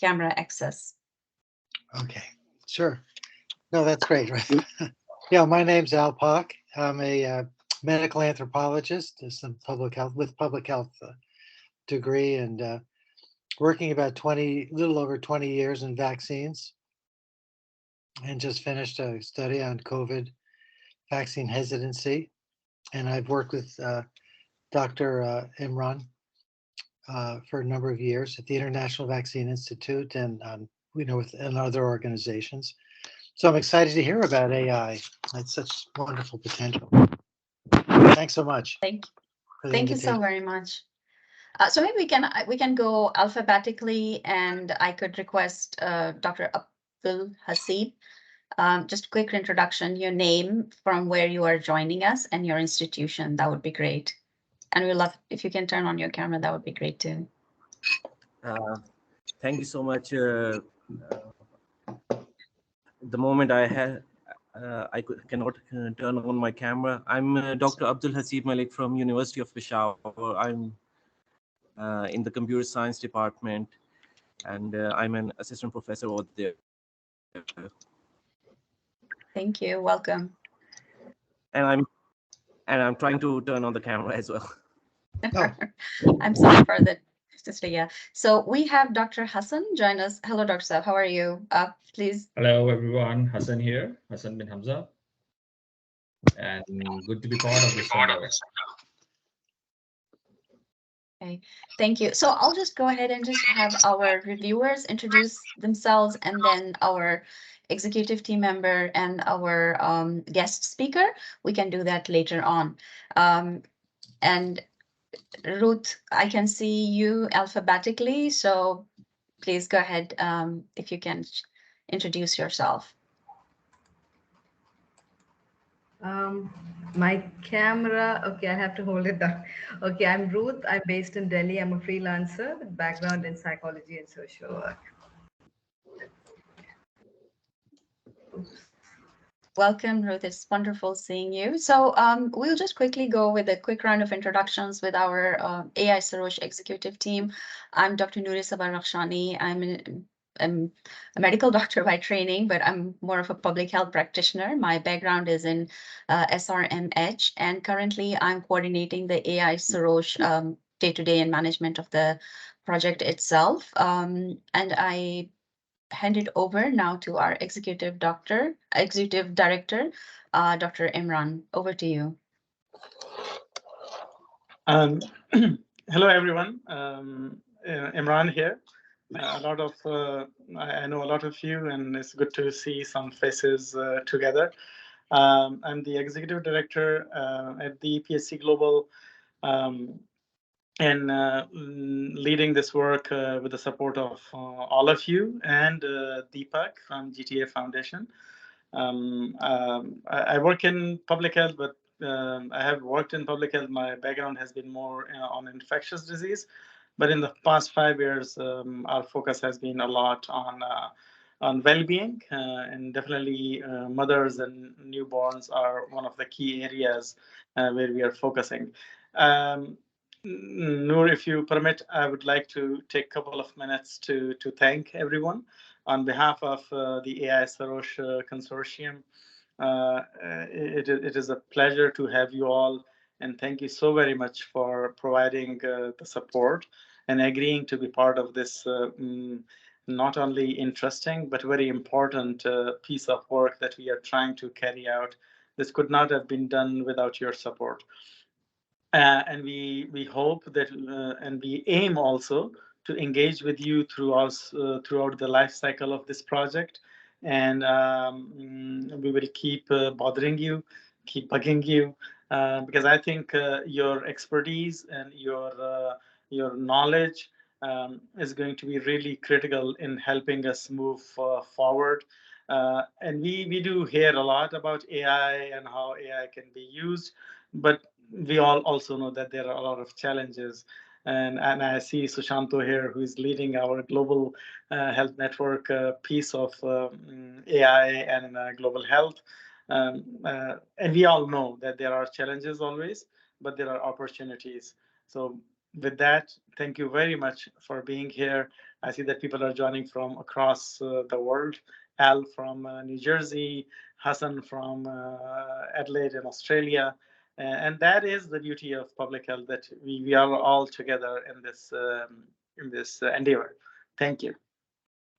camera access. Okay, sure. No, that's great. Yeah, my name's Al Pock. I'm a medical anthropologist, some public health degree, and working about little over 20 years in vaccines, and just finished a study on COVID vaccine hesitancy. And I've worked with Dr. Imran for a number of years at the International Vaccine Institute and and other organizations. So I'm excited to hear about AI. It's such wonderful potential. Thanks so much. Thank you so very much. So maybe we can go alphabetically, and I could request Dr. Abdul Hasib. Just a quick introduction, your name, from where you are joining us, and your institution. That would be great. And we'd love if you can turn on your camera. That would be great too. Thank you so much. The moment I cannot turn on my camera. I'm Dr. Abdul Hasib Malik from University of Peshawar. I'm in the computer science department, and I'm an assistant professor over there. Thank you. Welcome. And I'm trying to turn on the camera as well. I'm sorry for that, sister. Yeah. So we have Dr. Hassan join us. Hello, Dr. Saab. How are you? Please. Hello, everyone. Hassan here, Hassan bin Hamza, and good to be part of this center. Okay, thank you. So I'll just go ahead and just have our reviewers introduce themselves, and then our executive team member and our guest speaker. We can do that later on. And Ruth, I can see you alphabetically, so please go ahead if you can introduce yourself. My camera, okay, I have to hold it down. Okay, I'm Ruth. I'm based in Delhi. I'm a freelancer with background in psychology and social work. Oops. Welcome, Ruth. It's wonderful seeing you. So we'll just quickly go with a quick round of introductions with our AI Sarosh executive team. I'm Dr. Nouri Sabah Rakhshani. I'm a medical doctor by training, but I'm more of a public health practitioner. My background is in SRMH, and currently I'm coordinating the AI Sarosh day-to-day and management of the project itself. And I hand it over now to our executive director, Dr. Imran. Over to you. Hello, everyone. Imran here. I know a lot of you, and it's good to see some faces together. I'm the executive director at the EPSC Global, and leading this work with the support of all of you and Deepak from GTA Foundation. I work in public health, but I have worked in public health. My background has been more on infectious disease, but in the past 5 years, our focus has been a lot on well-being, and definitely mothers and newborns are one of the key areas where we are focusing. Noor, if you permit, I would like to take a couple of minutes to thank everyone on behalf of the AI Sarosh Consortium. It is a pleasure to have you all, and thank you so very much for providing the support and agreeing to be part of this not only interesting but very important piece of work that we are trying to carry out. This could not have been done without your support. And we hope that, and we aim also to engage with you throughout the life cycle of this project. And we will keep bothering you, keep bugging you, because I think your expertise and your knowledge is going to be really critical in helping us move forward. And we do hear a lot about AI and how AI can be used, but we all also know that there are a lot of challenges. And I see Sushanto here, who is leading our global health network piece of AI and global health. And we all know that there are challenges always, but there are opportunities. So with that, thank you very much for being here. I see that people are joining from across the world. Al from New Jersey, Hassan from Adelaide in Australia. And that is the beauty of public health, that we are all together in this endeavor. Thank you.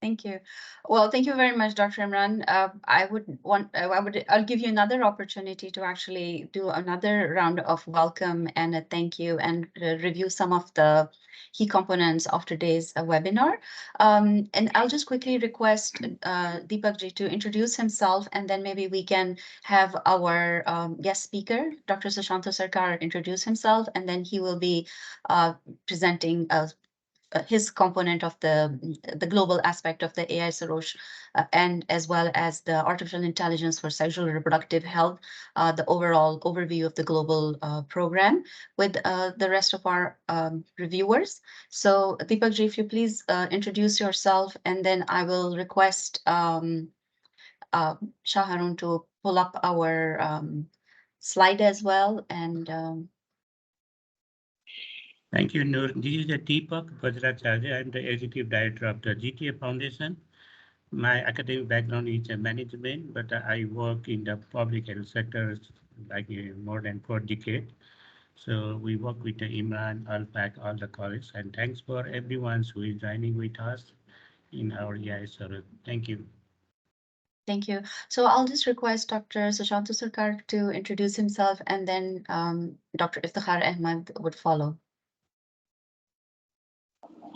Thank you. Well, thank you very much, Dr. Imran. I'll give you another opportunity to actually do another round of welcome and a thank you, and review some of the key components of today's webinar. And I'll just quickly request Deepak Ji to introduce himself, and then maybe we can have our guest speaker, Dr. Sushanta Sarkar, introduce himself, and then he will be presenting his component of the global aspect of the AI Sarosh, and as well as the artificial intelligence for sexual reproductive health, the overall overview of the global program with the rest of our reviewers. So Deepak Ji, if you please introduce yourself, and then I will request Shah Harun to pull up our slide as well. And Thank you, Noor. This is Deepak Bajracharya. I'm the Executive Director of the GTA Foundation. My academic background is management, but I work in the public health sector like more than 4 decades. So we work with the Imran, Alpak, all the colleagues, and thanks for everyone who is joining with us in our AI service. Thank you. Thank you. So I'll just request Dr. Sushanta Sarkar to introduce himself, and then Dr. Iftikhar Ahmed would follow.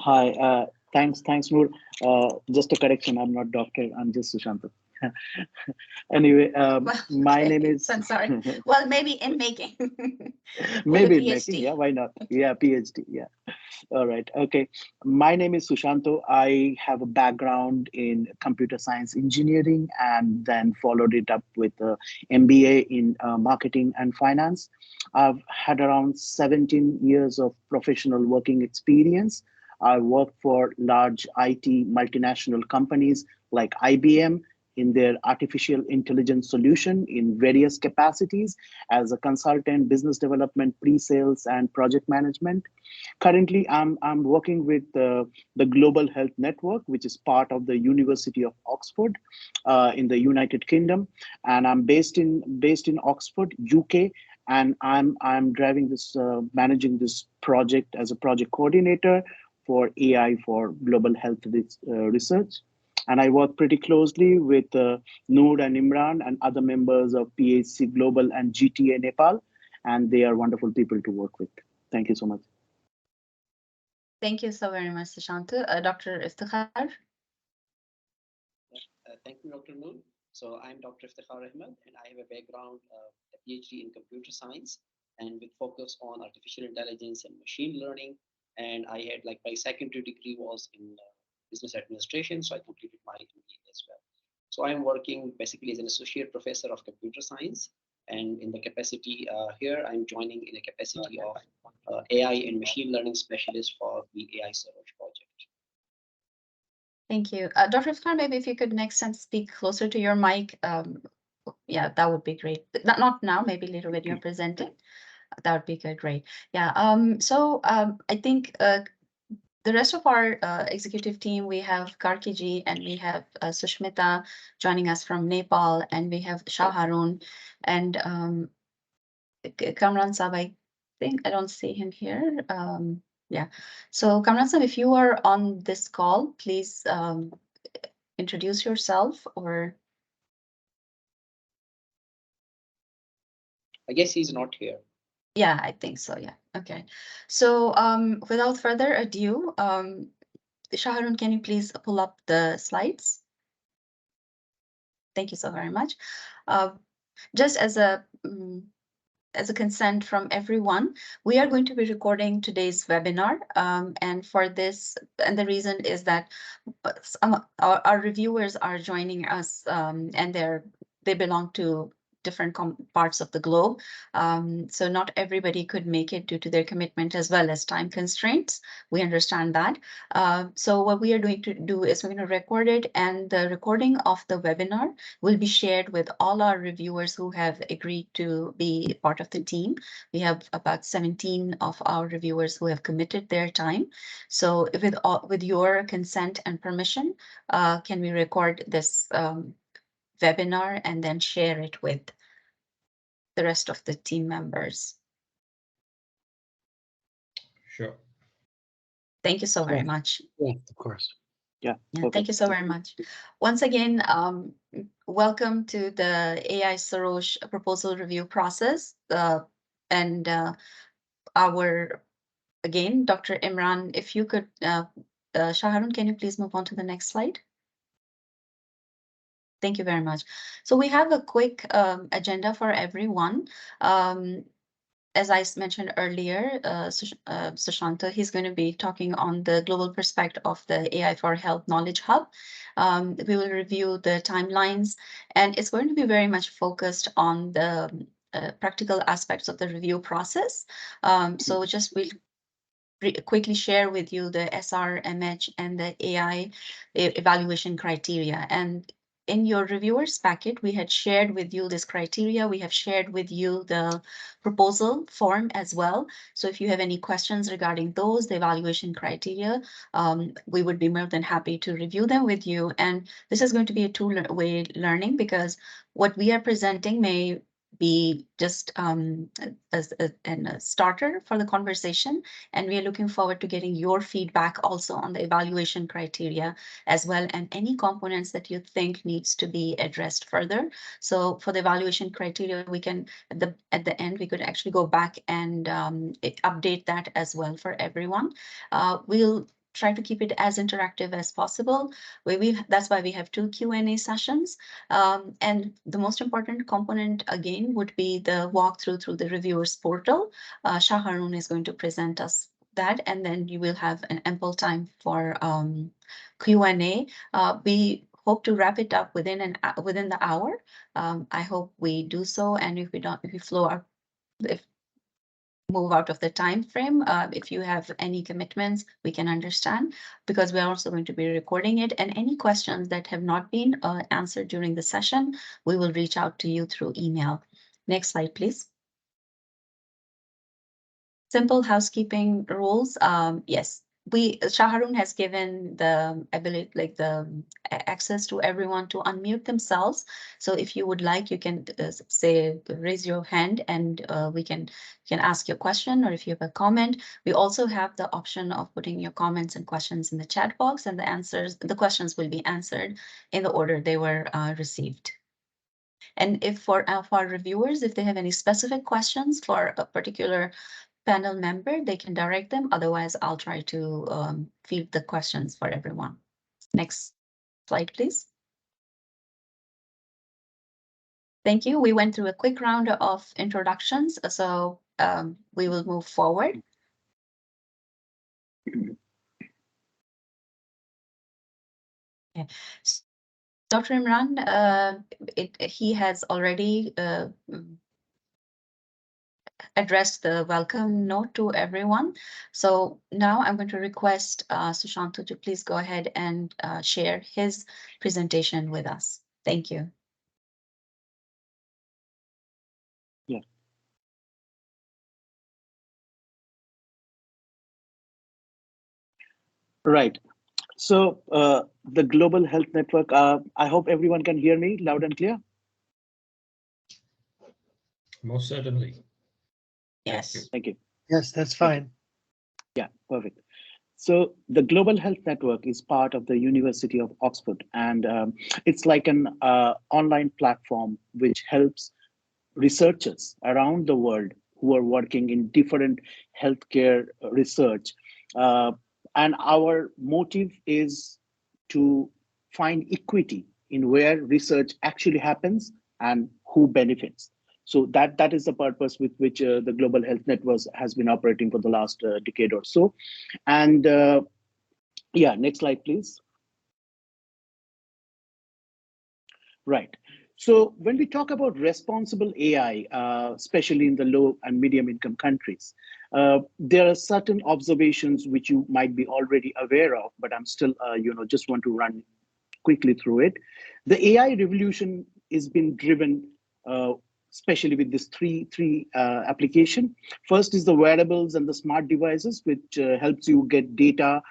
Hi, thanks, Noor. Just a correction, I'm not doctor, I'm just Sushanta. Anyway, my name is... I'm sorry. Well, maybe in making. Maybe in making, yeah, why not? Yeah, PhD, yeah. All right, okay. My name is Sushanto. I have a background in computer science engineering, and then followed it up with an MBA in marketing and finance. I've had around 17 years of professional working experience. I worked for large IT multinational companies like IBM in their artificial intelligence solution in various capacities as a consultant, business development, pre-sales, and project management. Currently, I'm working with the Global Health Network, which is part of the University of Oxford in the United Kingdom, and I'm based in Oxford, UK. And I'm driving this, managing this project as a project coordinator for AI for global health research. And I work pretty closely with Noor and Imran and other members of PHC Global and GTA Nepal, and they are wonderful people to work with. Thank you so much. Thank you so very much, Sushanta. Dr. Iftikhar? Thank you, Dr. Noor. So I'm Dr. Iftikhar Ahmed, and I have a background of a PhD in computer science, and with focus on artificial intelligence and machine learning. And I had, like, my secondary degree was in business administration, so I completed my MBA as well. So I'm working basically as an associate professor of computer science, and in the capacity here, I'm joining in a capacity of AI and machine learning specialist for the AI Sarosh project. Thank you. Dr. Iftikhar, maybe if you could next time speak closer to your mic, yeah, that would be great. Not now, maybe later when you're presenting. That would be good, great. Yeah, I think the rest of our executive team, we have Karkiji and we have Sushmita joining us from Nepal, and we have Shah Harun and Kamran Saab. I think I don't see him here. Yeah, so Kamran Saab, if you are on this call, please introduce yourself. Or I guess he's not here. Yeah, I think so. Yeah. Okay. So without further ado, Shah Harun, can you please pull up the slides? Thank you so very much. Just as a consent from everyone, we are going to be recording today's webinar. And for this, and the reason is that some our reviewers are joining us, and they belong to different parts of the globe. So not everybody could make it due to their commitment as well as time constraints. We understand that. So what we are going to do is we're going to record it, and the recording of the webinar will be shared with all our reviewers who have agreed to be part of the team. We have about 17 of our reviewers who have committed their time. So with your consent and permission, can we record this webinar and then share it with the rest of the team members? Sure. Thank you so very much. Yeah, of course. Yeah. Yeah, Okay. thank you so very much. Once again, welcome to the AI Sarosh proposal review process. And again, Dr. Imran, if you could, Shaharun, can you please move on to the next slide? Thank you very much. So we have a quick agenda for everyone. As I mentioned earlier, Sushanta, he's going to be talking on the global perspective of the AI for Health Knowledge Hub. We will review the timelines, and it's going to be very much focused on the practical aspects of the review process. So we'll quickly share with you the SRMH and the AI evaluation criteria. And in your reviewers packet, we had shared with you this criteria. We have shared with you the proposal form as well. So if you have any questions regarding those, the evaluation criteria, we would be more than happy to review them with you. And this is going to be a two-way learning, because what we are presenting may be just as a starter for the conversation. And we are looking forward to getting your feedback also on the evaluation criteria as well, and any components that you think needs to be addressed further. So for the evaluation criteria, we can, at the end, we could actually go back and update that as well for everyone. We'll try to keep it as interactive as possible. That's why we have 2 Q&A sessions. And the most important component, again, would be the walkthrough through the reviewers portal. Shaharun is going to present us that, and then you will have an ample time for Q&A. We hope to wrap it up within the hour. I hope we do so, and if we don't, move out of the time frame. If you have any commitments, we can understand, because we're also going to be recording it. And any questions that have not been answered during the session, we will reach out to you through email. Next slide, please. Simple housekeeping rules. Yes, Shaharun has given the ability, like the access to everyone to unmute themselves. So if you would like, you can raise your hand, and we can ask your question, or if you have a comment. We also have the option of putting your comments and questions in the chat box, and the questions will be answered in the order they were received. And if for our reviewers, if they have any specific questions for a particular panel member, they can direct them. Otherwise, I'll try to field the questions for everyone. Next slide, please. Thank you. We went through a quick round of introductions, so we will move forward. Okay. Dr. Imran, he has already addressed the welcome note to everyone. So now I'm going to request Sushanta to please go ahead and share his presentation with us. Thank you. Yeah. Right. So the Global Health Network, I hope everyone can hear me loud and clear. Most certainly. Yes. Thank you. Yes, that's fine. Yeah, perfect. So the Global Health Network is part of the University of Oxford, and it's like an online platform which helps researchers around the world who are working in different healthcare research. And our motive is to find equity in where research actually happens and who benefits. So that is the purpose with which the Global Health Network has been operating for the last decade or so. And yeah, next slide, please. Right. So when we talk about responsible AI, especially in the low and medium income countries, there are certain observations which you might be already aware of, but I'm still, just want to run quickly through it. The AI revolution is being driven, especially with this three application. First is the wearables and the smart devices, which helps you get data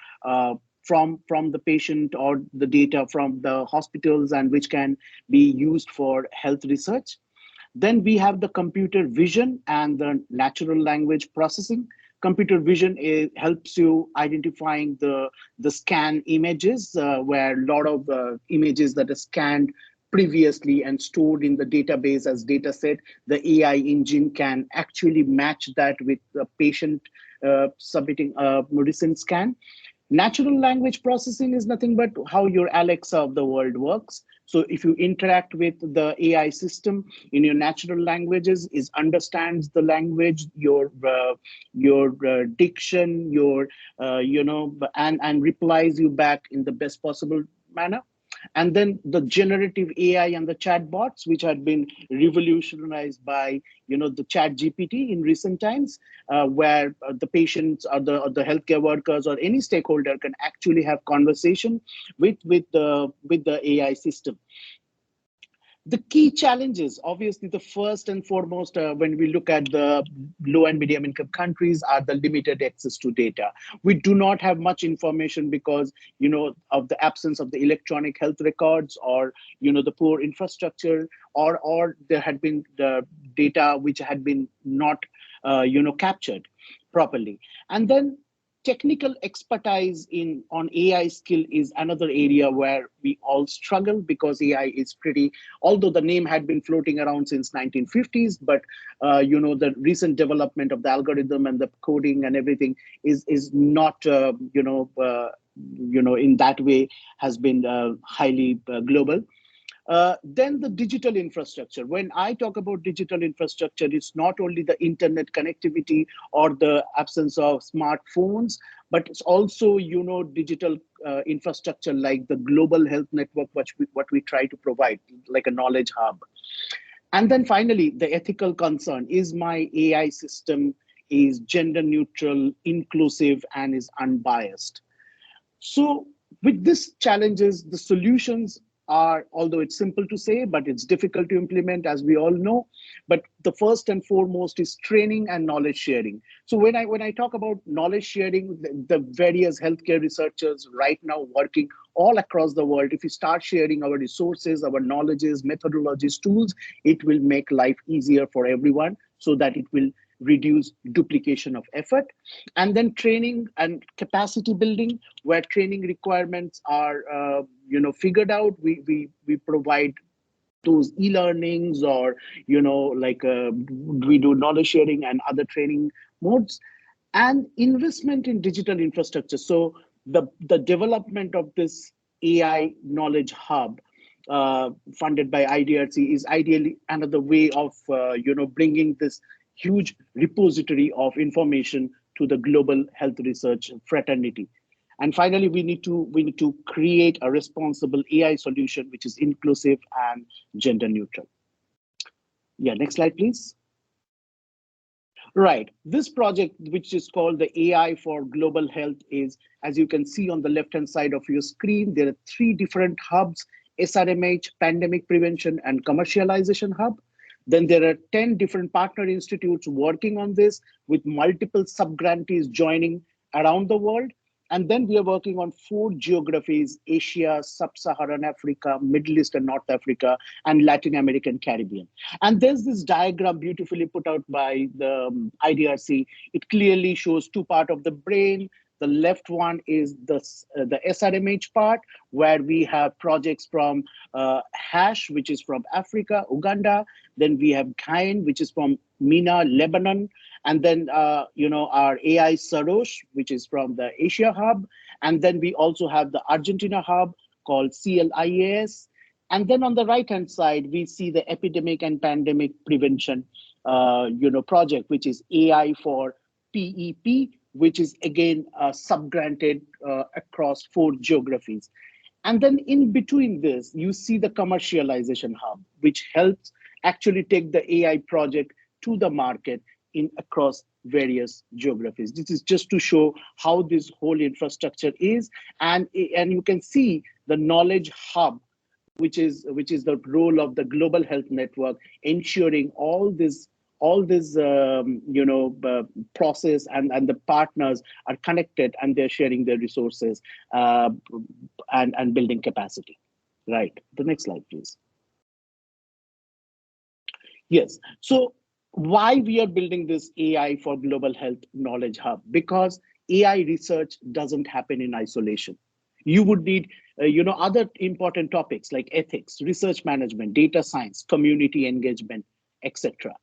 from the patient or the data from the hospitals, and which can be used for health research. Then we have the computer vision and the natural language processing. Computer vision helps you identifying the scan images, where a lot of images that are scanned previously and stored in the database as data set, the AI engine can actually match that with the patient submitting a recent scan. Natural language processing is nothing but how your Alexa of the world works. So if you interact with the AI system in your natural languages, it understands the language, your diction, your and replies you back in the best possible manner. And then the generative AI and the chatbots, which had been revolutionized by the Chat GPT in recent times, where the patients or the healthcare workers or any stakeholder can actually have conversation with the AI system. The key challenges, obviously, the first and foremost, when we look at the low and medium income countries, are the limited access to data. We do not have much information because, of the absence of the electronic health records, or, the poor infrastructure, or there had been the data which had been not, captured properly. And then technical expertise on AI skill is another area where we all struggle, because AI is pretty, although the name had been floating around since 1950s, but the recent development of the algorithm and the coding and everything is not in that way has been highly global. Then the digital infrastructure. When I talk about digital infrastructure, it's not only the internet connectivity or the absence of smartphones, but it's also, digital infrastructure like the global health network, what we try to provide, like a knowledge hub. And then finally, the ethical concern. Is my AI system is gender neutral, inclusive, and is unbiased? So with these challenges, the solutions are, although it's simple to say, but it's difficult to implement, as we all know. But the first and foremost is training and knowledge sharing. So when I talk about knowledge sharing, the various healthcare researchers right now working all across the world, if we start sharing our resources, our knowledges, methodologies, tools, it will make life easier for everyone, so that it will reduce duplication of effort. And then training and capacity building, where training requirements are figured out, we provide those e-learnings, or we do knowledge sharing and other training modes. And investment in digital infrastructure. So the development of this AI knowledge hub funded by IDRC is ideally another way of bringing this huge repository of information to the global health research fraternity. And finally, we need to create a responsible AI solution which is inclusive and gender neutral. Yeah, next slide, please. Right, this project, which is called the AI for Global Health, is, as you can see on the left-hand side of your screen, there are 3 different hubs: SRMH, Pandemic Prevention and Commercialization Hub. Then there are 10 different partner institutes working on this, with multiple sub-grantees joining around the world. And then we are working on 4 geographies: Asia, Sub-Saharan Africa, Middle East and North Africa, and Latin American Caribbean. And there's this diagram beautifully put out by the IDRC. It clearly shows 2 parts of the brain. The left one is the SRMH part, where we have projects from HASH, which is from Africa, Uganda. Then we have Cain, which is from MENA, Lebanon. And then, our AI Sarosh, which is from the Asia Hub. And then we also have the Argentina Hub called CLIAS. And then on the right-hand side, we see the Epidemic and Pandemic Prevention, project, which is AI for PEP, which is again sub-granted across 4 geographies. And then in between this, you see the commercialization hub, which helps actually take the AI project to the market in across various geographies. This is just to show how this whole infrastructure is. And you can see the knowledge hub, which is the role of the global health network, ensuring all this process and the partners are connected and they're sharing their resources and building capacity. Right. The next slide, please. Yes. So why we are building this AI for Global Health Knowledge Hub? Because AI research doesn't happen in isolation. You would need other important topics like ethics, research management, data science, community engagement, etc.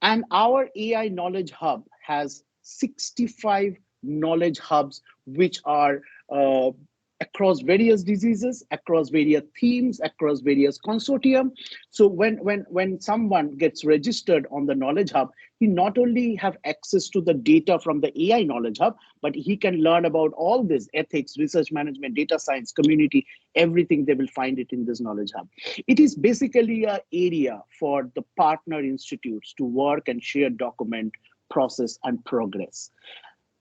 And our AI Knowledge Hub has 65 knowledge hubs, which are across various diseases, across various themes, across various consortium. So when someone gets registered on the Knowledge Hub, he not only have access to the data from the AI Knowledge Hub, but he can learn about all this ethics, research management, data science, community, everything. They will find it in this Knowledge Hub. It is basically an area for the partner institutes to work and share document, process, and progress.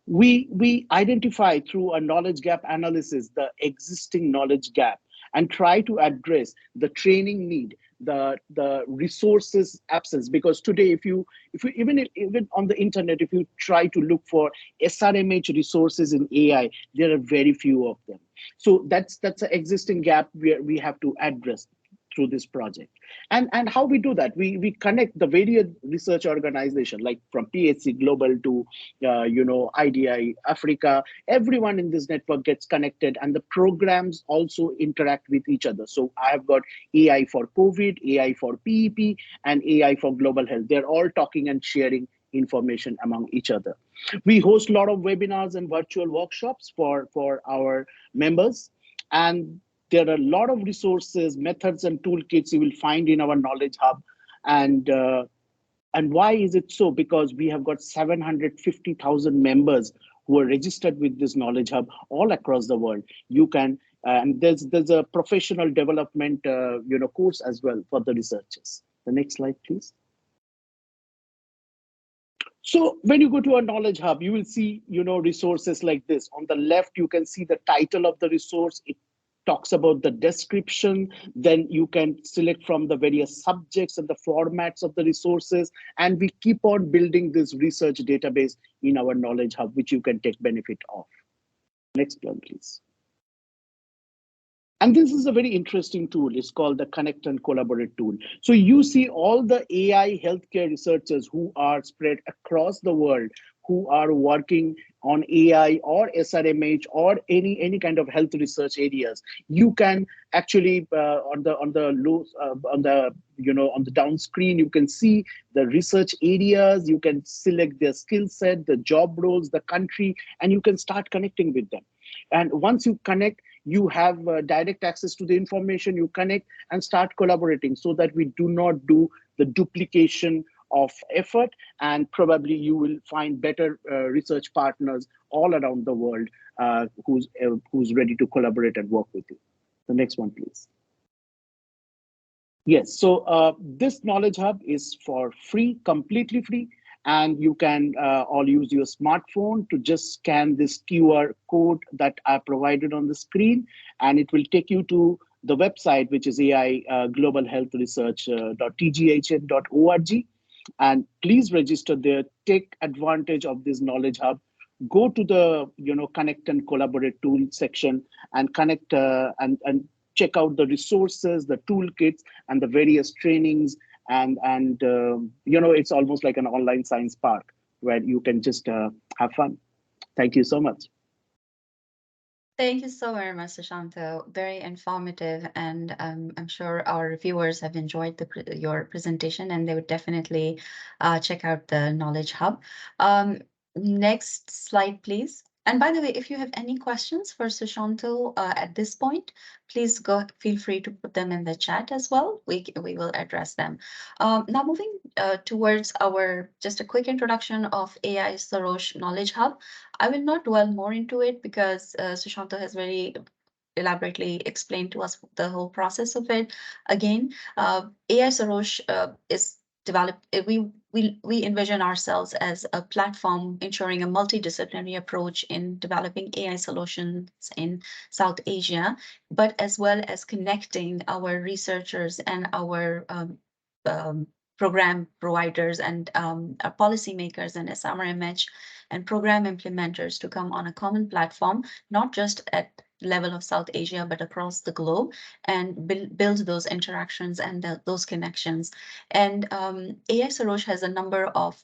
We identify through a knowledge gap analysis the existing knowledge gap and try to address the training need, the resources absence. Because today, if you even on the internet, if you try to look for SRMH resources in AI, there are very few of them. So that's an existing gap where we have to address through this project. And how we do that, we connect the various research organizations, like from PHC Global to IDI Africa. Everyone in this network gets connected, and the programs also interact with each other. So I've got AI for COVID, AI for PEP, and AI for global health. They're all talking and sharing information among each other. We host a lot of webinars and virtual workshops for our members, and there are a lot of resources, methods, and toolkits you will find in our Knowledge Hub. And why is it so? Because we have got 750,000 members who are registered with this Knowledge Hub all across the world. You can, and there's a professional development course as well for the researchers. The next slide, please. So when you go to a Knowledge Hub, you will see resources like this. On the left, you can see the title of the resource. It talks about the description. Then you can select from the various subjects and the formats of the resources. And we keep on building this research database in our Knowledge Hub, which you can take benefit of. Next one, please. And this is a very interesting tool. It's called the Connect and Collaborate tool. So you see all the AI healthcare researchers who are spread across the world, who are working on AI or SRMH or any kind of health research areas. You can actually on the down screen, you can see the research areas. You can select their skill set, the job roles, the country, and you can start connecting with them. And once you connect, you have direct access to the information. You connect and start collaborating so that we do not do the duplication of effort, and probably you will find better research partners all around the world who's ready to collaborate and work with you. The next one, please. Yes, so this Knowledge Hub is for free, completely free, and you can all use your smartphone to just scan this QR code that I provided on the screen, and it will take you to the website, which is AI Global Health Research.tghn.org. And please register there, take advantage of this Knowledge Hub, go to the Connect and Collaborate tool section and connect and check out the resources, the toolkits, and the various trainings. And it's almost like an online science park where you can just have fun. Thank you so much. Thank you so very much, Sushanto. Very informative, and I'm sure our viewers have enjoyed your presentation, and they would definitely check out the Knowledge Hub. Next slide, please. And by the way, if you have any questions for Sushanto at this point, please feel free to put them in the chat as well. We will address them. Now moving towards just a quick introduction of AI Sarosh Knowledge Hub. I will not dwell more into it because Sushanto has very elaborately explain to us the whole process of it. Again, AI Sarosh is developed. We envision ourselves as a platform ensuring a multidisciplinary approach in developing AI solutions in South Asia, but as well as connecting our researchers and our program providers and policymakers and SMRMH and program implementers to come on a common platform, not just at level of South Asia, but across the globe, and build those interactions and those connections. And AI Sarosh has a number of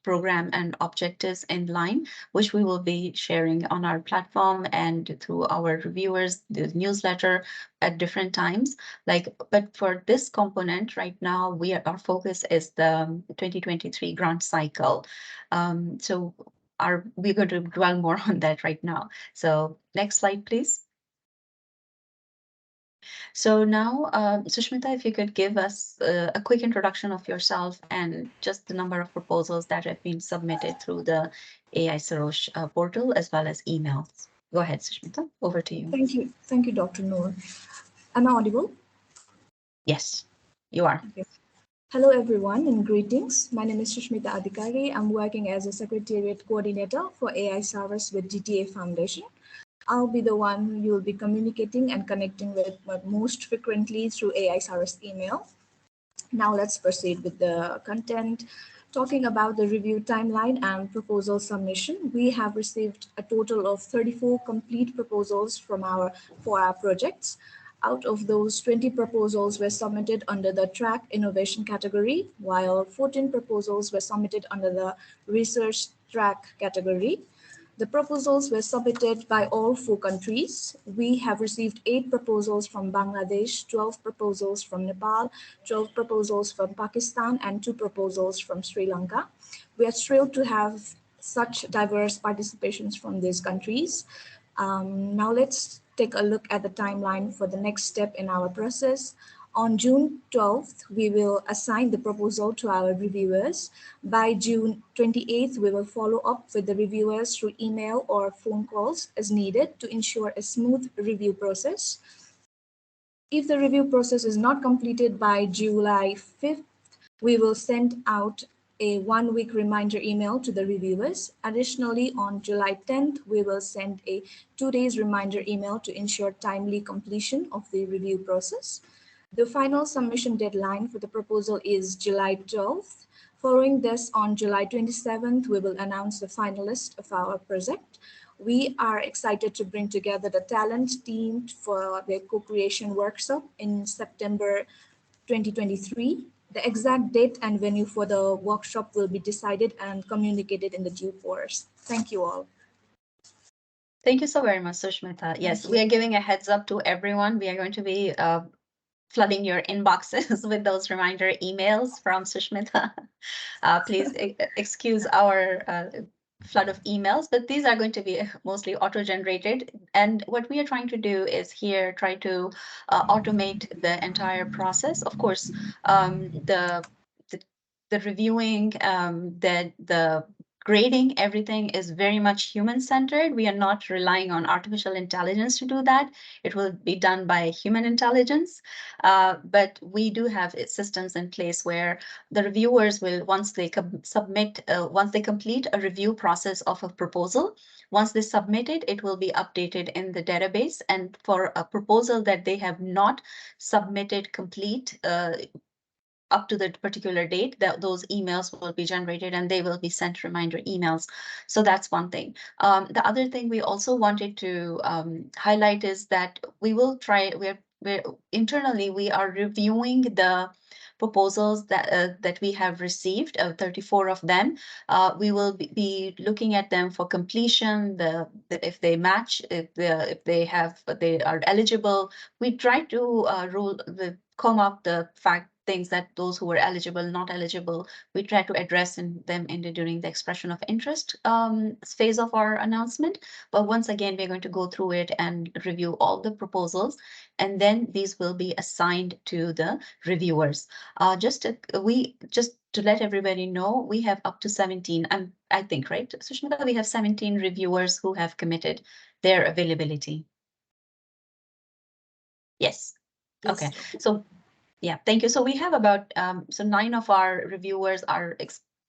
program and objectives in line, which we will be sharing on our platform and through our reviewers, the newsletter at different times. But for this component right now, our focus is the 2023 grant cycle. So we're going to dwell more on that right now. So next slide, please. So now, Sushmita, if you could give us a quick introduction of yourself and just the number of proposals that have been submitted through the AI Sarosh portal as well as emails. Go ahead, Sushmita, over to you. Thank you, Dr. Noor. Am I audible? Yes, you are. Okay. Hello, everyone, and greetings. My name is Sushmita Adhikari. I'm working as a Secretariat Coordinator for AI Sarosh with GTA Foundation. I'll be the one who you'll be communicating and connecting with most frequently through AI Sarosh email. Now let's proceed with the content. Talking about the review timeline and proposal submission, we have received a total of 34 complete proposals for our projects. Out of those, 20 proposals were submitted under the track innovation category, while 14 proposals were submitted under the research track category. The proposals were submitted by all 4 countries. We have received 8 proposals from Bangladesh, 12 proposals from Nepal, 12 proposals from Pakistan, and 2 proposals from Sri Lanka. We are thrilled to have such diverse participations from these countries. Now let's take a look at the timeline for the next step in our process. On June 12th, we will assign the proposal to our reviewers. By June 28th, we will follow up with the reviewers through email or phone calls as needed to ensure a smooth review process. If the review process is not completed by July 5th, we will send out a 1-week reminder email to the reviewers. Additionally, on July 10th, we will send a 2-day reminder email to ensure timely completion of the review process. The final submission deadline for the proposal is July 12th. Following this, on July 27th, we will announce the finalist of our project. We are excited to bring together the talent team for the co-creation workshop in September 2023. The exact date and venue for the workshop will be decided and communicated in the due course. Thank you all. Thank you so very much, Sushmita. Yes, we are giving a heads up to everyone. We are going to be flooding your inboxes with those reminder emails from Sushmita. Please excuse our flood of emails, but these are going to be mostly auto-generated. And what we are trying to do is here try to automate the entire process. Of course, the reviewing, the grading, everything is very much human-centered. We are not relying on artificial intelligence to do that. It will be done by human intelligence. But we do have systems in place where the reviewers will, once they complete a review process of a proposal, once they submit it, it will be updated in the database. And for a proposal that they have not submitted complete, up to the particular date, that those emails will be generated and they will be sent reminder emails. So that's one thing. The other thing we also wanted to highlight is that we will try, we're internally, we are reviewing the proposals that we have received, 34 of them. We will be looking at them for completion, if they match, if they are eligible. We try to come up the things that those who were eligible, not eligible, we try to address them during the expression of interest phase of our announcement. But once again, we're going to go through it and review all the proposals, and then these will be assigned to the reviewers. Just to let everybody know, we have up to 17, I think, right, Sushmita? We have 17 reviewers who have committed their availability. Yes. Yes. Okay. So yeah, thank you. So we have about 9 of our reviewers are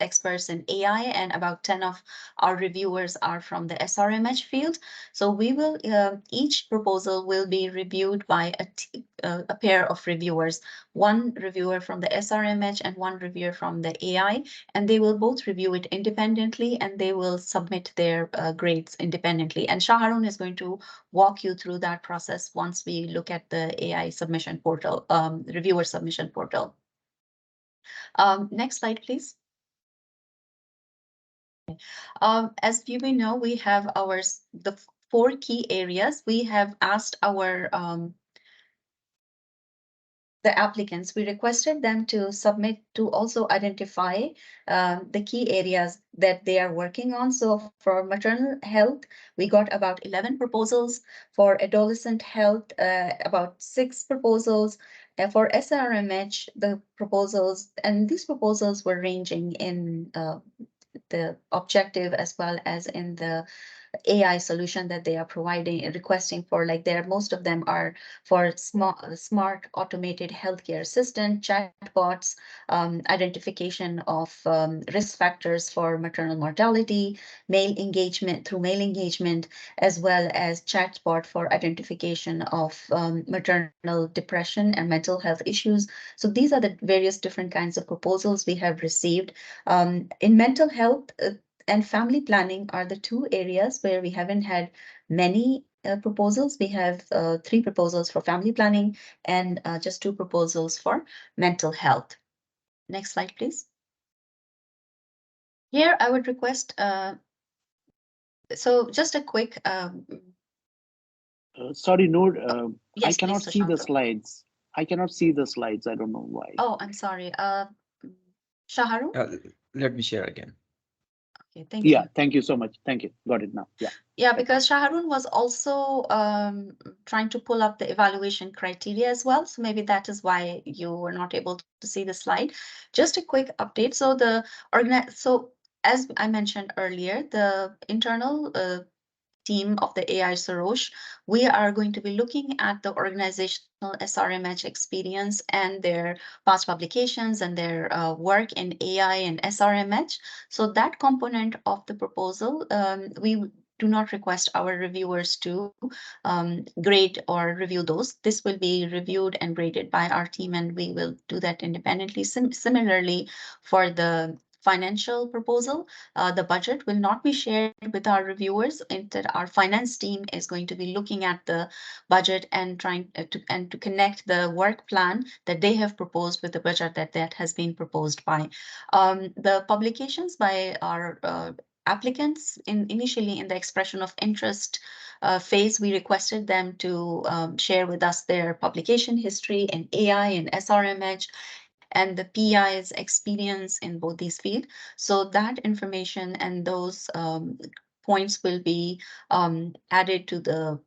experts in AI, and about 10 of our reviewers are from the SRMH field. So we will each proposal will be reviewed by a pair of reviewers, one reviewer from the SRMH and one reviewer from the AI, and they will both review it independently and they will submit their grades independently. And Shaharun is going to walk you through that process once we look at the AI submission portal, reviewer submission portal. Next slide, please. As you may know, we have the 4 key areas. We have asked our the applicants, we requested them to submit to also identify the key areas that they are working on. So for maternal health, we got about 11 proposals. For adolescent health, about 6 proposals. For SRMH, the proposals, and these proposals were ranging in the objective as well as in the AI solution that they are providing and requesting for. Like most of them are for smart automated healthcare assistant, chatbots, identification of risk factors for maternal mortality, mail engagement, as well as chatbot for identification of maternal depression and mental health issues. So these are the various different kinds of proposals we have received. In mental health, and family planning are the 2 areas where we haven't had many proposals. We have 3 proposals for family planning and just 2 proposals for mental health. Next slide, please. Here, I would request, so just a quick. Sorry, Noor, yes, I cannot please, see the Sushant. slides. I cannot see the slides. I don't know why. Oh, I'm sorry. Shaharun? Let me share again. Okay, thank you. Yeah, thank you so much. Thank you. Got it now. Yeah. Yeah, because Shaharun was also trying to pull up the evaluation criteria as well. So maybe that is why you were not able to see the slide. Just a quick update. So so as I mentioned earlier, the internal team of the AI Sarosh, we are going to be looking at the organizational SRMH experience and their past publications and their work in AI and SRMH. So that component of the proposal, we do not request our reviewers to grade or review those. This will be reviewed and graded by our team, and we will do that independently. Similarly, for the financial proposal, the budget will not be shared with our reviewers. Instead, our finance team is going to be looking at the budget and trying to connect the work plan that they have proposed with the budget that has been proposed by the publications by our applicants. Initially in the expression of interest phase, we requested them to share with us their publication history in AI and SRMH and the PI's experience in both these fields. So that information and those points will be added to the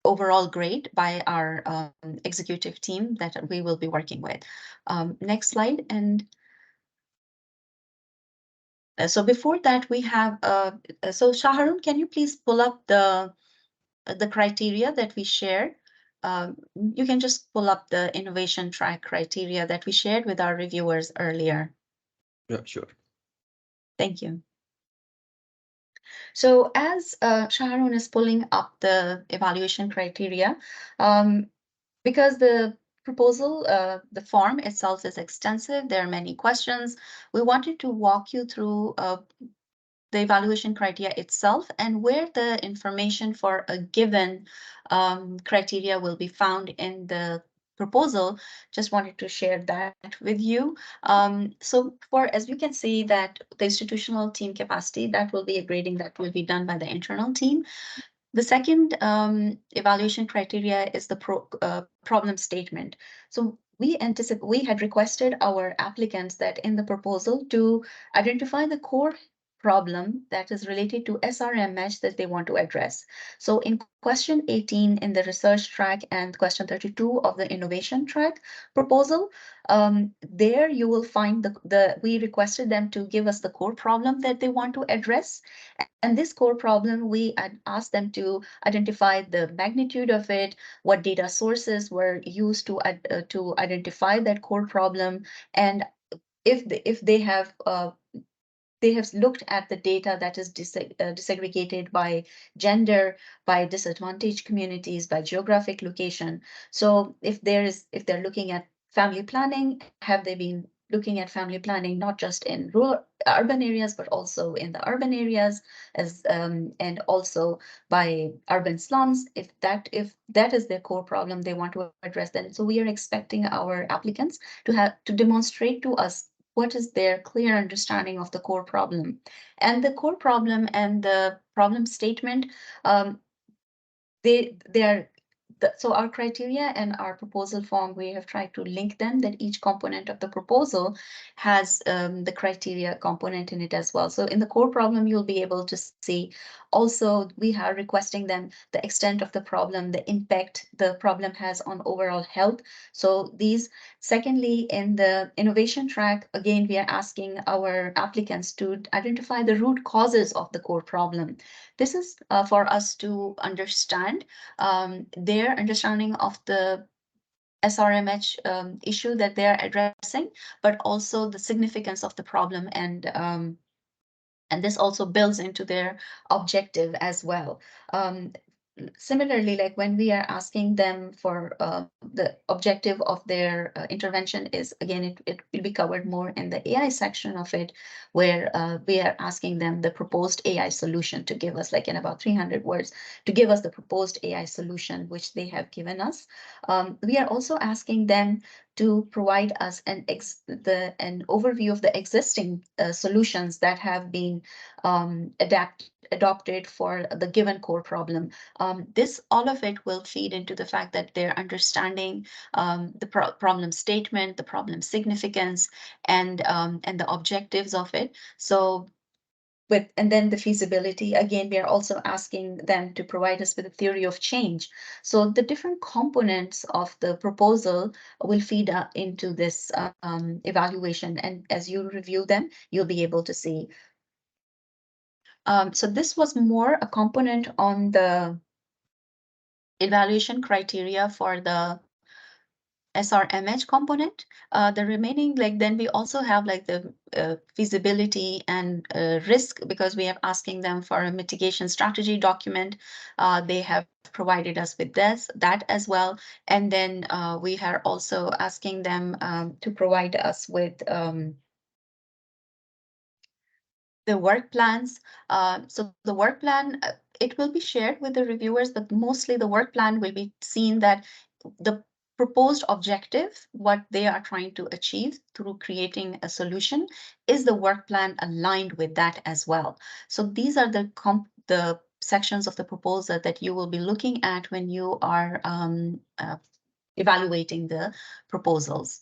overall grade by our executive team that we will be working with. Next slide. And so before that, we have, so Shaharun, can you please pull up the criteria that we shared? You can just pull up the innovation track criteria that we shared with our reviewers earlier. Yeah, sure. Thank you. So as Shaharun is pulling up the evaluation criteria, because the proposal, the form itself is extensive, there are many questions. We wanted to walk you through the evaluation criteria itself and where the information for a given criteria will be found in the proposal. Just wanted to share that with you. So as you can see that the institutional team capacity, that will be a grading that will be done by the internal team. The second evaluation criteria is the problem statement. So we had requested our applicants that in the proposal to identify the core problem that is related to SRMH that they want to address. So in question 18 in the research track and question 32 of the innovation track proposal, there you will find we requested them to give us the core problem that they want to address. And this core problem, we asked them to identify the magnitude of it, what data sources were used to identify that core problem, and if they have looked at the data that is disaggregated by gender, by disadvantaged communities, by geographic location. So if they're looking at family planning, have they been looking at family planning not just in urban areas, but also in the urban areas, and also by urban slums? If that is their core problem they want to address, then so we are expecting our applicants to demonstrate to us what is their clear understanding of the core problem. And the core problem and the problem statement, so our criteria and our proposal form, we have tried to link them, that each component of the proposal has the criteria component in it as well. So in the core problem, you'll be able to see also we are requesting them the extent of the problem, the impact the problem has on overall health. So these, secondly, in the innovation track, again, we are asking our applicants to identify the root causes of the core problem. This is for us to understand their understanding of the SRMH issue that they're addressing, but also the significance of the problem, and this also builds into their objective as well. Similarly, like when we are asking them for the objective of their intervention is, again, it will be covered more in the AI section of it, where we are asking them the proposed AI solution to give us, like in about 300 words, to give us the proposed AI solution, which they have given us. We are also asking them to provide us an overview of the existing solutions that have been adopted for the given core problem. All of it will feed into the fact that they're understanding the problem statement, the problem significance, and the objectives of it. So and then the feasibility, again, we are also asking them to provide us with a theory of change. So the different components of the proposal will feed into this evaluation. And as you review them, you'll be able to see. So this was more a component on the evaluation criteria for the SRMH component. The remaining, like, then we also have like the feasibility and risk, because we are asking them for a mitigation strategy document. They have provided us with that as well. And then we are also asking them to provide us with the work plans. So the work plan, it will be shared with the reviewers, but mostly the work plan will be seen that the proposed objective, what they are trying to achieve through creating a solution, is the work plan aligned with that as well. So these are the sections of the proposal that you will be looking at when you are evaluating the proposals.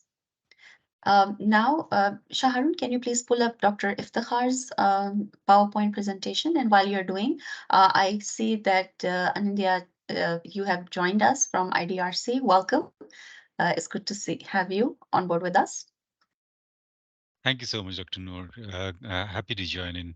Now, Shaharun, can you please pull up Dr. Iftikhar's PowerPoint presentation? And while you're doing, I see that Anindya, you have joined us from IDRC. Welcome. It's good to have you on board with us. Thank you so much, Dr. Noor. Happy to join in.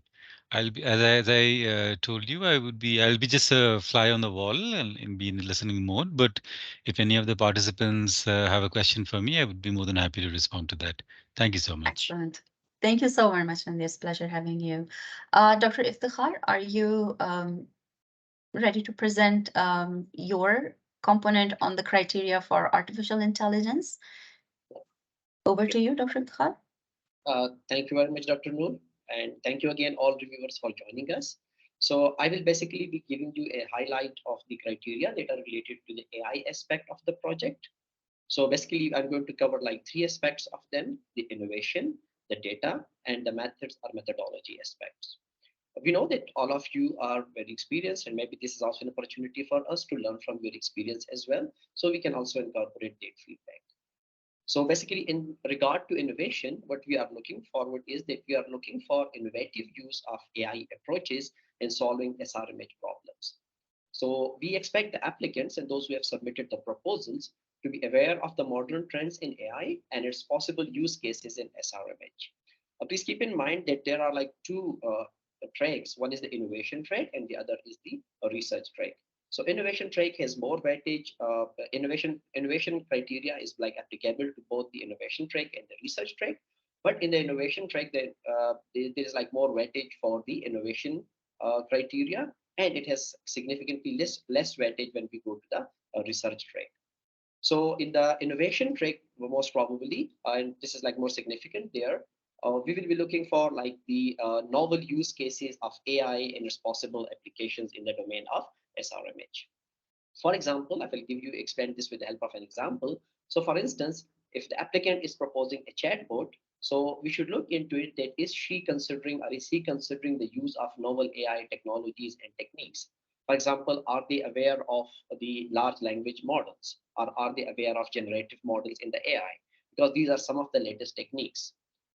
I'll be, as I told you, I'll be just a fly on the wall and be in listening mode. But if any of the participants have a question for me, I would be more than happy to respond to that. Thank you so much. Excellent. Thank you so very much, Anindya. It's a pleasure having you. Dr. Iftikhar, are you ready to present your component on the criteria for artificial intelligence? Over to you, Dr. Iftikhar. Thank you very much, Dr. Noor. And thank you again, all reviewers, for joining us. So I will basically be giving you a highlight of the criteria that are related to the AI aspect of the project. So basically, I'm going to cover like 3 aspects of them: the innovation, the data, and the methods or methodology aspects. We know that all of you are very experienced, and maybe this is also an opportunity for us to learn from your experience as well, so we can also incorporate that feedback. So basically, in regard to innovation, what we are looking forward is that we are looking for innovative use of AI approaches in solving SRMH problems. So we expect the applicants and those who have submitted the proposals to be aware of the modern trends in AI and its possible use cases in SRMH. Please keep in mind that there are like two tracks. One is the innovation track and the other is the research track. So innovation track has more weightage. Innovation criteria is like applicable to both the innovation track and the research track. But in the innovation track, there is like more weightage for the innovation criteria, and it has significantly less weightage when we go to the research track. So in the innovation track, most probably, and this is like more significant there, we will be looking for like the novel use cases of AI and its possible applications in the domain of SRMH. For example, I will explain this with the help of an example. So for instance, if the applicant is proposing a chatbot, so we should look into it that is she considering or is he considering the use of novel AI technologies and techniques? For example, are they aware of the large language models, or are they aware of generative models in the AI? Because these are some of the latest techniques.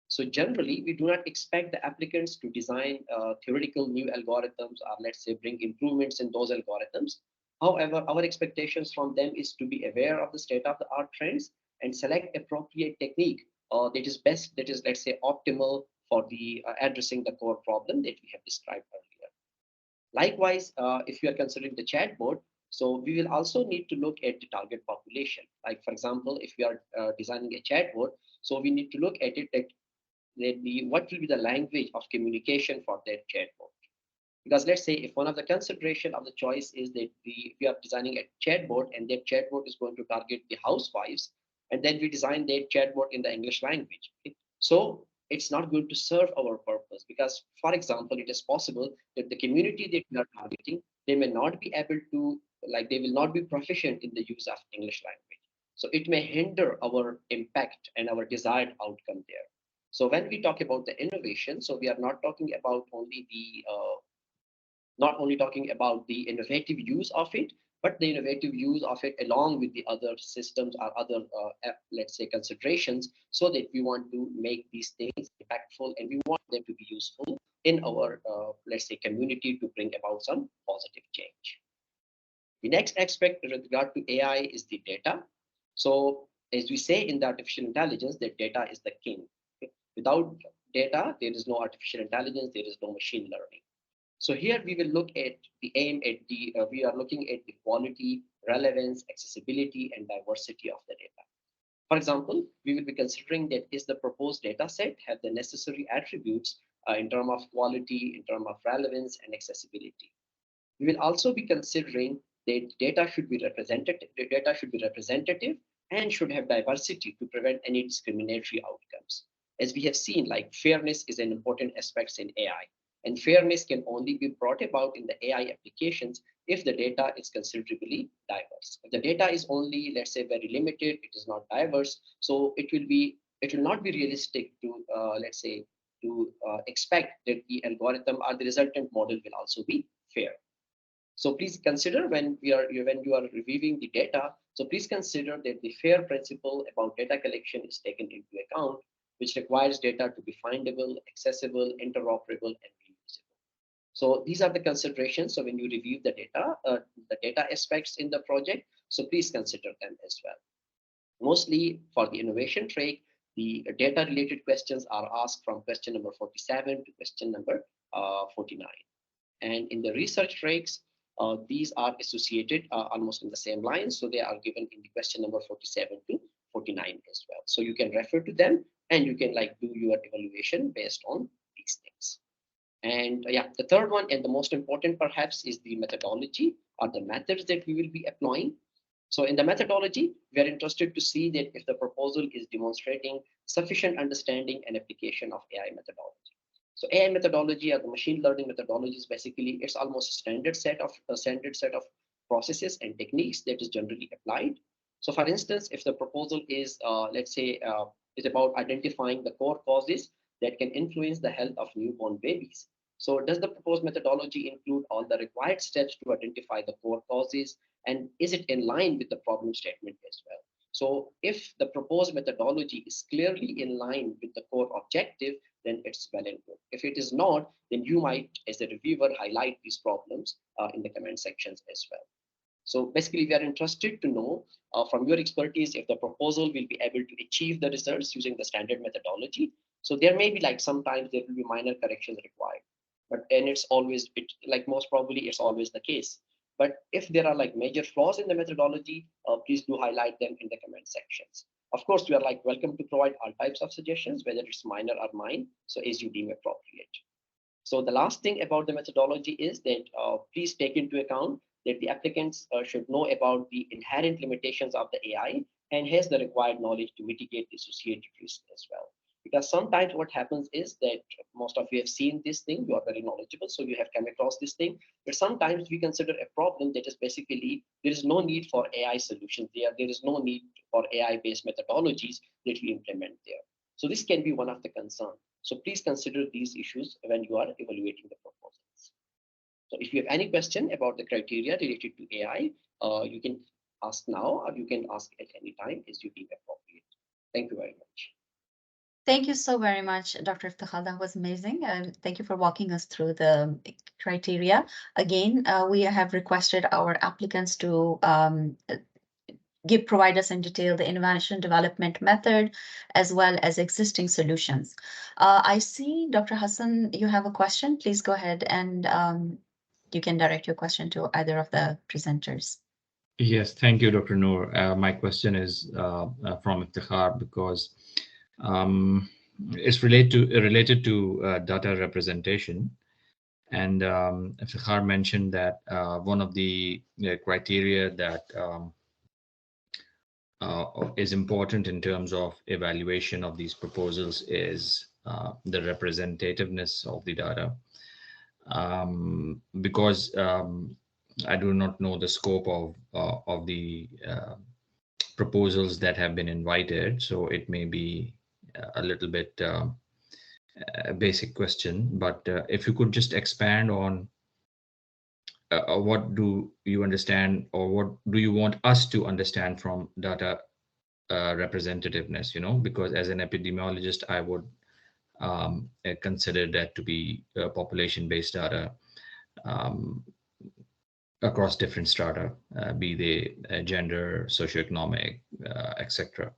So generally, we do not expect the applicants to design theoretical new algorithms or let's say bring improvements in those algorithms. However, our expectations from them is to be aware of the state-of-the-art trends and select appropriate technique that is best, that is, let's say, optimal for the addressing the core problem that we have described earlier. Likewise, if you are considering the chatbot, so we will also need to look at the target population. Like, for example, if we are designing a chatbot, so we need to look at it that what will be the language of communication for that chatbot. Because let's say if one of the consideration of the choice is that we are designing a chatbot and that chatbot is going to target the housewives, and then we design that chatbot in the English language. Okay? So it's not going to serve our purpose because, for example, it is possible that the community that we are targeting, they may not be able to, like they will not be proficient in the use of English language. So it may hinder our impact and our desired outcome there. So when we talk about the innovation, so we are not talking about only the innovative use of it, but the innovative use of it along with the other systems or other, let's say, considerations, so that we want to make these things impactful and we want them to be useful in our, let's say, community to bring about some positive change. The next aspect with regard to AI is the data. So as we say in the artificial intelligence, that data is the king. Okay? Without data, there is no artificial intelligence, there is no machine learning. So here we will look at the aim at the, we are looking at the quality, relevance, accessibility, and diversity of the data. For example, we will be considering that is the proposed data set have the necessary attributes in terms of quality, in terms of relevance and accessibility. We will also be considering that data should be representative, and should have diversity to prevent any discriminatory outcomes. As we have seen, like fairness is an important aspect in AI. And fairness can only be brought about in the AI applications if the data is considerably diverse. If the data is only, let's say, very limited, it is not diverse, so it will not be realistic to, let's say, to expect that the algorithm or the resultant model will also be fair. So please consider when you are reviewing the data, so please consider that the FAIR principle about data collection is taken into account, which requires data to be findable, accessible, interoperable, and reusable. So these are the considerations. So when you review the data aspects in the project, so please consider them as well. Mostly for the innovation track, the data related questions are asked from question number 47 to question number 49. And in the research tracks, these are associated almost in the same lines. So they are given in the question number 47 to 49 as well. So you can refer to them and you can like do your evaluation based on these things. And yeah, the third one and the most important perhaps is the methodology or the methods that we will be applying. So in the methodology, we are interested to see that if the proposal is demonstrating sufficient understanding and application of AI methodology. So AI methodology or the machine learning methodology is basically, it's almost a standard set of processes and techniques that is generally applied. So for instance, if the proposal is, let's say, is about identifying the core causes that can influence the health of newborn babies. So does the proposed methodology include all the required steps to identify the core causes? And is it in line with the problem statement as well? So if the proposed methodology is clearly in line with the core objective, then it's well and good. If it is not, then you might, as a reviewer, highlight these problems in the comment sections as well. So basically, we are interested to know from your expertise if the proposal will be able to achieve the results using the standard methodology. So there may be like sometimes there will be minor corrections required, but then it's always like most probably it's always the case. But if there are like major flaws in the methodology, please do highlight them in the comment sections. Of course, you are like welcome to provide all types of suggestions, whether it's minor or mine, so as you deem appropriate. So the last thing about the methodology is that please take into account that the applicants should know about the inherent limitations of the AI and has the required knowledge to mitigate the associated risks as well. Because sometimes what happens is that most of you have seen this thing, you are very knowledgeable, so you have come across this thing, but sometimes we consider a problem that is basically, there is no need for AI solutions there, there is no need for AI-based methodologies that we implement there. So this can be one of the concerns. So please consider these issues when you are evaluating the proposals. So if you have any question about the criteria related to AI, you can ask now or you can ask at any time as you deem appropriate. Thank you very much. Thank you so very much, Dr. Iftikhar. That was amazing. Thank you for walking us through the criteria. Again, we have requested our applicants to provide us in detail the innovation development method as well as existing solutions. I see, Dr. Hassan, you have a question. Please go ahead and you can direct your question to either of the presenters. Yes, thank you, Dr. Noor. My question is from Iftikhar because it's related to data representation. And Iftikhar mentioned that one of the criteria that is important in terms of evaluation of these proposals is the representativeness of the data. Because I do not know the scope of the proposals that have been invited, so it may be a little bit a basic question, but if you could just expand on what do you understand or what do you want us to understand from data representativeness, because as an epidemiologist, I would consider that to be population-based data across different strata, be they gender, socioeconomic, etc.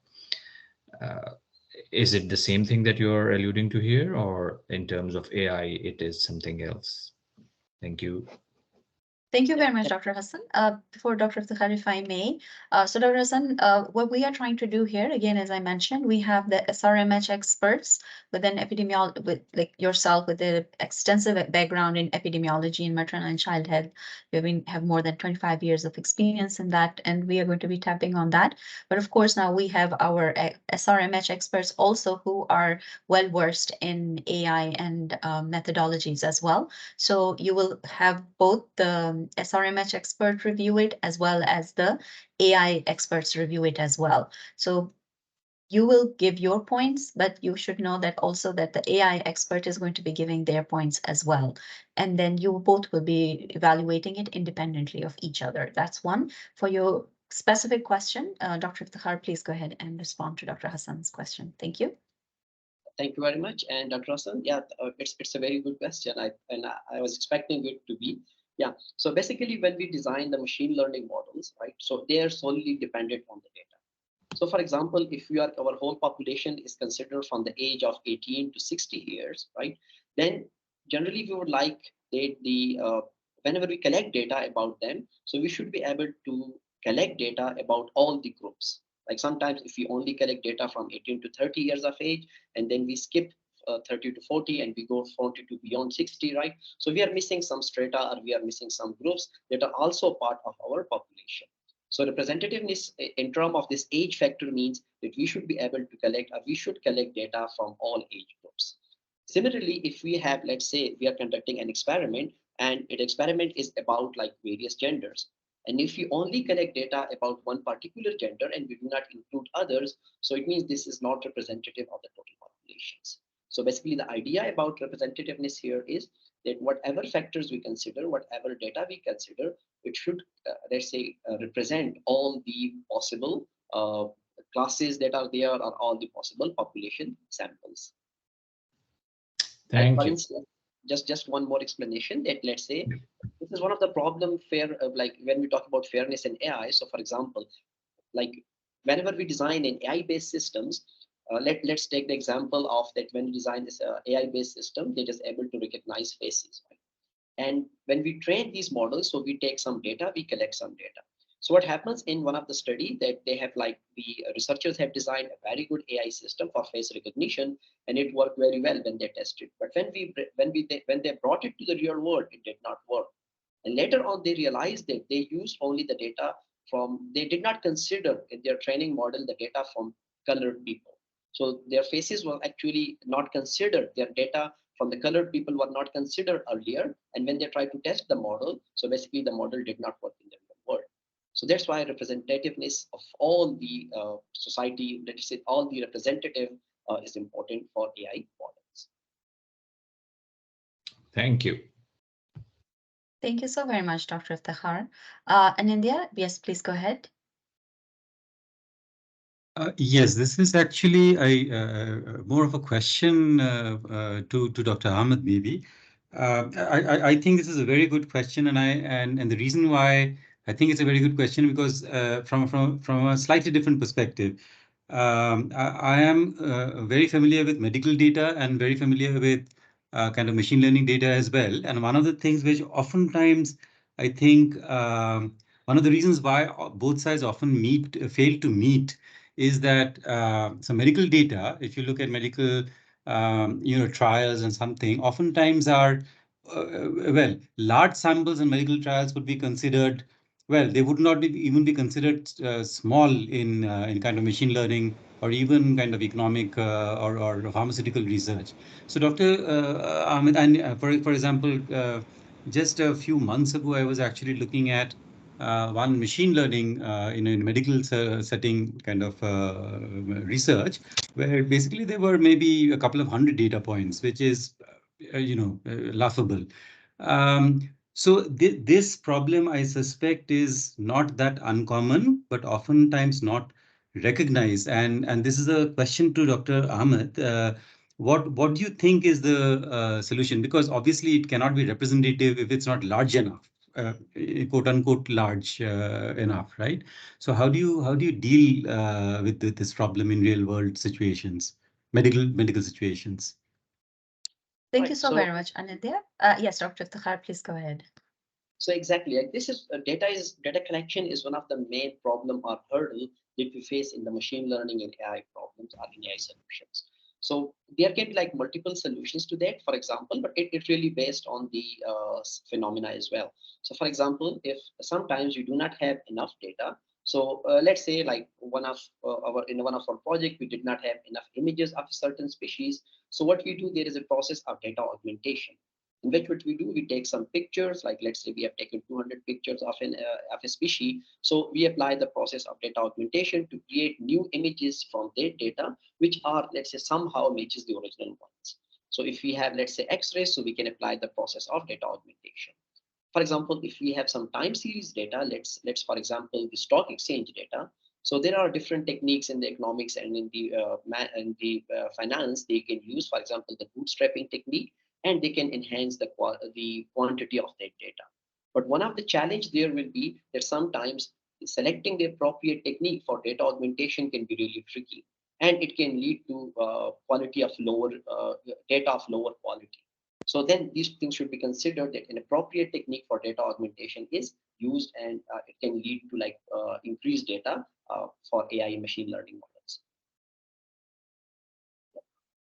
Is it the same thing that you're alluding to here, or in terms of AI, it is something else? Thank you. Thank you very much, Dr. Hassan. Before Dr. Iftikhar, if I may. So Dr. Hassan, what we are trying to do here, again, as I mentioned, we have the SRMH experts within epidemiology, with like yourself, with the extensive background in epidemiology and maternal and child health. You have more than 25 years of experience in that, and we are going to be tapping on that. But of course, now we have our SRMH experts also who are well-versed in AI and methodologies as well. So you will have both the SRMH expert review it as well as the AI experts review it as well. So you will give your points, but you should know that also that the AI expert is going to be giving their points as well. And then you both will be evaluating it independently of each other. That's one. For your specific question, Dr. Iftikhar, please go ahead and respond to Dr. Hassan's question. Thank you. Thank you very much. And Dr. Hassan, yeah, it's a very good question. I was expecting it to be. Yeah, so basically when we design the machine learning models, right, so they are solely dependent on the data. So for example, if our whole population is considered from the age of 18 to 60 years, right, then generally we would like whenever we collect data about them, so we should be able to collect data about all the groups. Like sometimes if we only collect data from 18 to 30 years of age, and then we skip 30 to 40 and we go 40 to beyond 60, right? So we are missing some strata or we are missing some groups that are also part of our population. So representativeness in terms of this age factor means that we should be able to collect, or we should collect data from all age groups. Similarly, if we have, let's say we are conducting an experiment and an experiment is about like various genders. And if we only collect data about one particular gender and we do not include others, so it means this is not representative of the total populations. So basically the idea about representativeness here is that whatever factors we consider, whatever data we consider, it should, let's say, represent all the possible classes that are there are all the possible population samples. Thank for you. instance, just one more explanation that let's say this is one of the problem like when we talk about fairness in AI. So for example, like whenever we design an AI-based systems, let's take the example of that when we design this AI-based system that is able to recognize faces. Right? And when we train these models, so we take some data, we collect some data. So what happens in one of the study that they have like the researchers have designed a very good AI system for face recognition, and it worked very well when they tested. But when they brought it to the real world, it did not work. And later on, they realized that they used only the data from, they did not consider in their training model the data from colored people. So their faces were actually not considered, their data from the colored people were not considered earlier. And when they tried to test the model, so basically the model did not work in the real world. So that's why representativeness of all the society, let's say all the representative is important for AI models. Thank you. Thank you so very much, Dr. Iftikhar. Anindya, yes, please go ahead. Yes, this is actually a more of a question to Dr. Ahmed, maybe. I think this is a very good question, and the reason why I think it's a very good question because from a slightly different perspective. I am very familiar with medical data and very familiar with kind of machine learning data as well. And one of the things which oftentimes I think one of the reasons why both sides often fail to meet is that some medical data, if you look at medical trials and something, oftentimes are well, large samples in medical trials would be considered, well, they would not even be considered small in kind of machine learning or even kind of economic or pharmaceutical research. So Dr. Ahmed, and for example, just a few months ago, I was actually looking at one machine learning in a medical setting kind of research, where basically there were maybe a couple of 100 data points, which is laughable. So this problem, I suspect, is not that uncommon, but oftentimes not recognized. And this is a question to Dr. Ahmed. What do you think is the solution? Because obviously it cannot be representative if it's not large enough, quote unquote large enough, right? So how do you deal with this problem in real world situations, medical situations? Thank you so very much, Anindya. Yes, Dr. Iftikhar, please go ahead. So exactly, like this is data collection is one of the main problem or hurdle that we face in the machine learning and AI problems or in AI solutions. So there can be like multiple solutions to that, for example, but it really based on the phenomena as well. So for example, if sometimes you do not have enough data, so let's say like in one of our project, we did not have enough images of a certain species. So what we do, there is a process of data augmentation. In which what we do, we take some pictures, like let's say we have taken 200 pictures of a species. So we apply the process of data augmentation to create new images from that data, which are, let's say, somehow matches the original ones. So if we have, let's say, X-rays, so we can apply the process of data augmentation. For example, if we have some time series data, let's for example, the stock exchange data. So there are different techniques in the economics and in the finance they can use. For example, the bootstrapping technique, and they can enhance the quantity of that data. But one of the challenge there will be that sometimes selecting the appropriate technique for data augmentation can be really tricky, and it can lead to quality of lower data of lower quality. So then these things should be considered that an appropriate technique for data augmentation is used, and it can lead to like increased data for AI and machine learning models.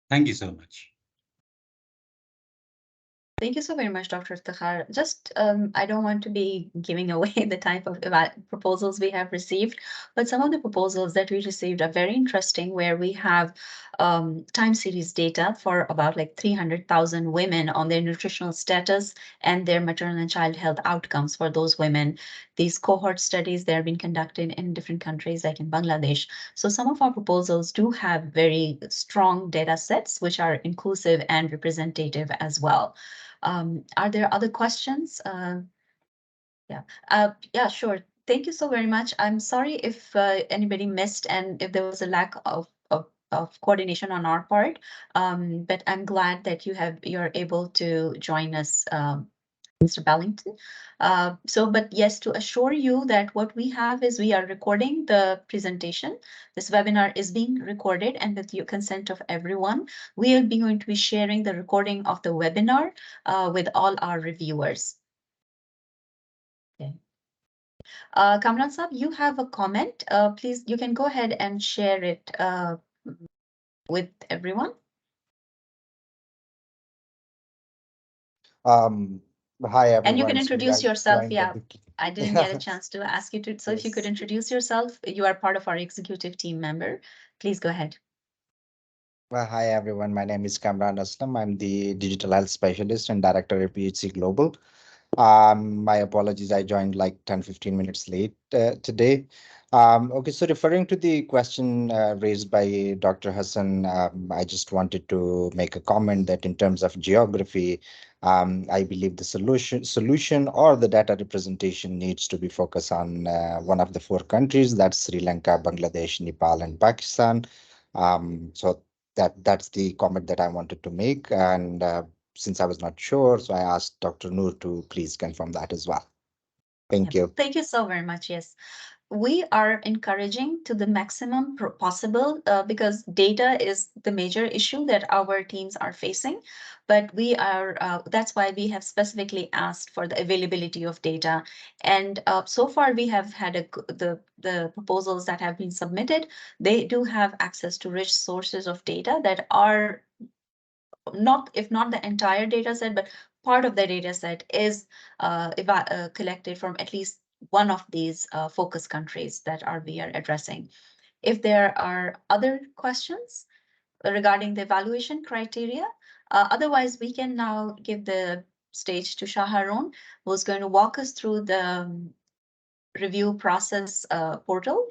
Thank you so much. Thank you so very much, Dr. Iftikhar. Just, I don't want to be giving away the type of proposals we have received, but some of the proposals that we received are very interesting, where we have time series data for about like 300,000 women on their nutritional status and their maternal and child health outcomes for those women. These cohort studies, they're being conducted in different countries, like in Bangladesh. So some of our proposals do have very strong data sets, which are inclusive and representative as well. Are there other questions? Yeah, sure. Thank you so very much. I'm sorry if anybody missed and if there was a lack of coordination on our part, but I'm glad that you're able to join us, Mr. Bellington. But yes, to assure you that what we have is we are recording the presentation. This webinar is being recorded, and with your consent of everyone, we are going to be sharing the recording of the webinar with all our reviewers. Okay. Kamran Saab, you have a comment. Please, you can go ahead and share it with everyone. Hi, everyone. And you can introduce yourself. Yeah, I didn't get a chance to ask you to. So if you could introduce yourself, you are part of our executive team member. Please go ahead. Well, hi, everyone. My name is Kamran Aslam. I'm the digital health specialist and director at PHC Global. My apologies, I joined like 10-15 minutes late today. Okay, so referring to the question raised by Dr. Hassan, I just wanted to make a comment that in terms of geography, I believe the solution or the data representation needs to be focused on one of the 4 countries, that's Sri Lanka, Bangladesh, Nepal, and Pakistan. So that's the comment that I wanted to make. And since I was not sure, so I asked Dr. Noor to please confirm that as well. Thank you. Thank you so very much. Yes. We are encouraging to the maximum possible because data is the major issue that our teams are facing. But we are, that's why we have specifically asked for the availability of data. And so far we have had the proposals that have been submitted. They do have access to rich sources of data that are not, if not the entire data set, but part of the data set is collected from at least one of these focus countries that we are addressing. If there are other questions regarding the evaluation criteria, otherwise we can now give the stage to Shaharun, who's going to walk us through the review process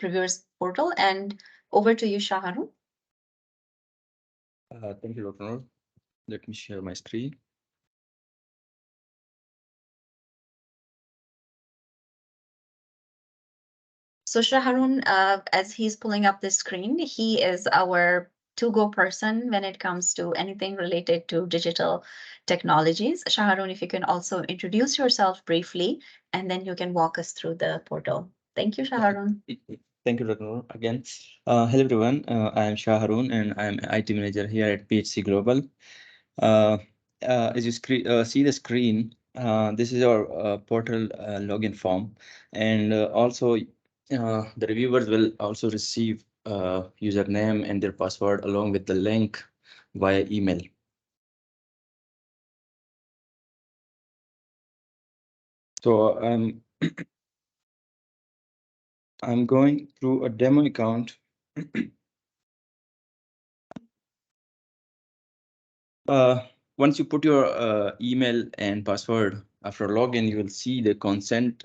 reviewers portal, and over to you, Shaharun. Thank you, Dr. Noor. Let me share my screen. So Shaharun, as he's pulling up the screen, he is our to-go person when it comes to anything related to digital technologies. Shaharun, if you can also introduce yourself briefly, and then you can walk us through the portal. Thank you, Shaharun. Thank you, Dr. Noor, again. Hello, everyone. I am Shaharun, and I'm an IT manager here at PHC Global. As you see the screen, this is our portal login form, and also the reviewers will also receive username and their password along with the link via email. So I'm going through a demo account. Once you put your email and password after login, you will see the consent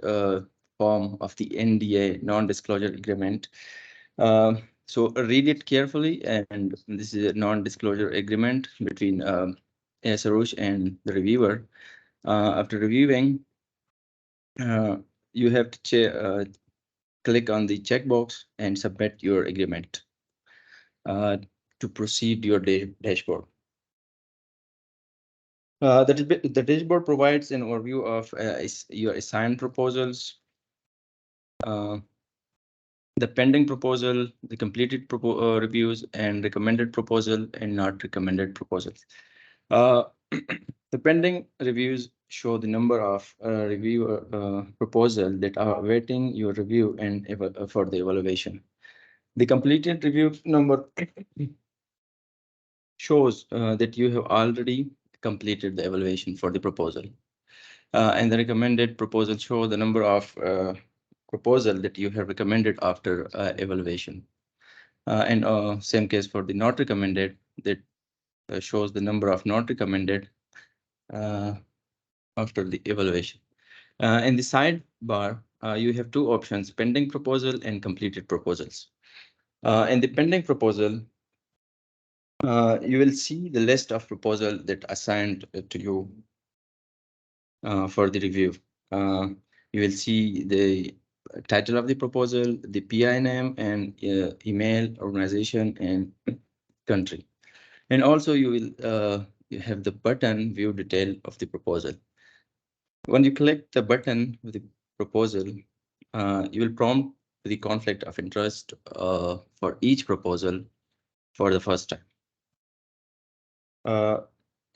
form of the NDA, non-disclosure agreement. So read it carefully, and this is a non-disclosure agreement between Sarosh and the reviewer. After reviewing, you have to click on the checkbox and submit your agreement to proceed your dashboard. The dashboard provides an overview of your assigned proposals, the pending proposal, the completed reviews, and recommended proposal and not recommended proposals. The pending reviews show the number of review proposals that are awaiting your review and for the evaluation. The completed review number shows that you have already completed the evaluation for the proposal. And the recommended proposal show the number of proposal that you have recommended after evaluation. And same case for the not recommended, that shows the number of not recommended after the evaluation. In the sidebar, you have 2 options, pending proposal and completed proposals. In the pending proposal, you will see the list of proposals that assigned to you for the review. You will see the title of the proposal, the PI name, and email, organization, and country. And also you will you have the button view detail of the proposal. When you click the button with the proposal, you will prompt the conflict of interest for each proposal for the first time.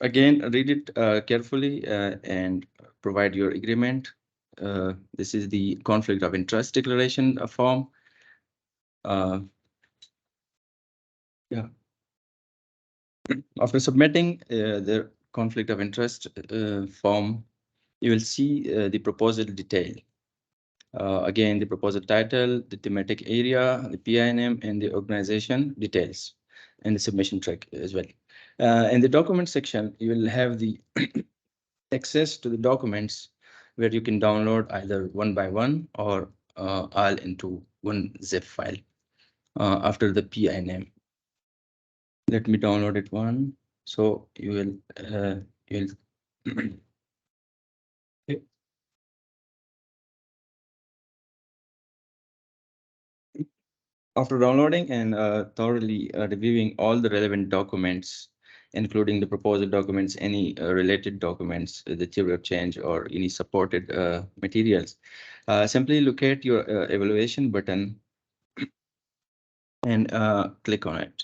Again, read it carefully and provide your agreement. This is the conflict of interest declaration form. Yeah. After submitting the conflict of interest form, you will see the proposal detail. Again, the proposal title, the thematic area, the PI name, and the organization details, and the submission track as well. In the document section, you will have the access to the documents where you can download either one by one or all into one zip file after the PI name. Let me download it one. So you will after downloading and thoroughly reviewing all the relevant documents, including the proposal documents, any related documents, the theory of change, or any supported materials, simply locate your evaluation button and click on it.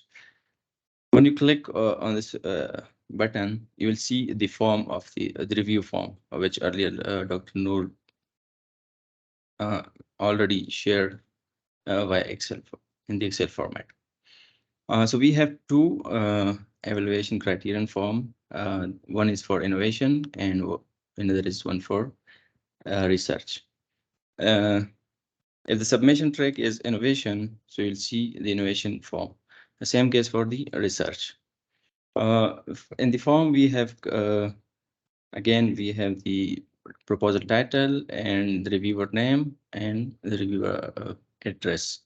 When you click on this button, you will see the form of the review form, which earlier Dr. Noor already shared via Excel in the Excel format. So we have two evaluation criterion form. One is for innovation and another is one for research. If the submission track is innovation, so you'll see the innovation form. The same case for the research. In the form, we have, again, we have the proposal title and the reviewer name and the reviewer address.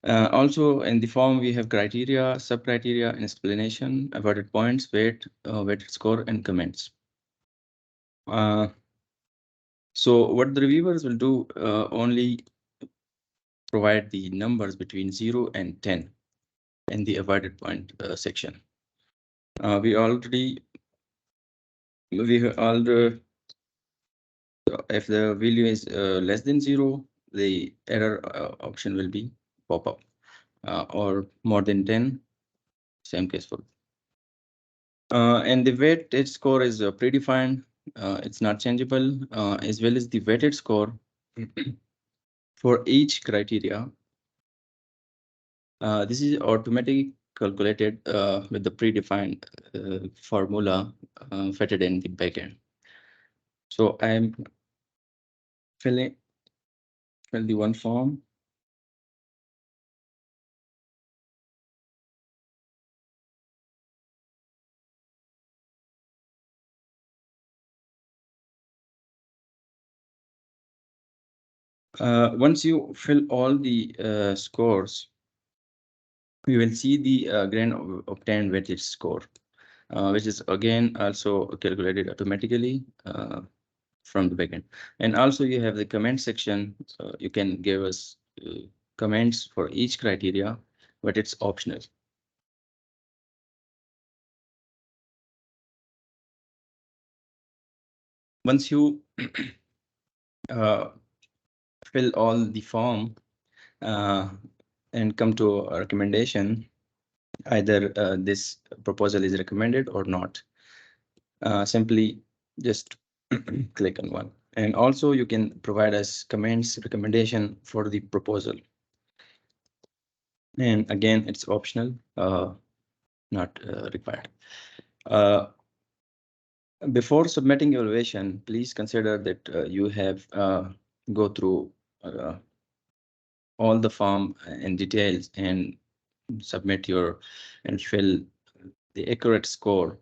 Also, in the form, we have criteria, sub-criteria, and explanation, awarded points, weight, weighted score, and comments. So what the reviewers will do, only provide the numbers between 0 and 10 in the awarded point section. We already, if the value is less than 0, the error option will be pop up, or more than 10, same case for. And the weighted score is predefined. It's not changeable, as well as the weighted score for each criteria. This is automatically calculated with the predefined formula fitted in the backend. So I'm fill the one form. Once you fill all the scores, you will see the grade obtained weighted score, which is again also calculated automatically from the backend. And also you have the comment section. You can give us comments for each criteria, but it's optional. Once you fill all the form and come to a recommendation, either this proposal is recommended or not, simply just click on one. And also you can provide us comments, recommendation for the proposal. And again, it's optional, not required. Before submitting evaluation, please consider that you have go through all the form in details and submit your and fill the accurate score,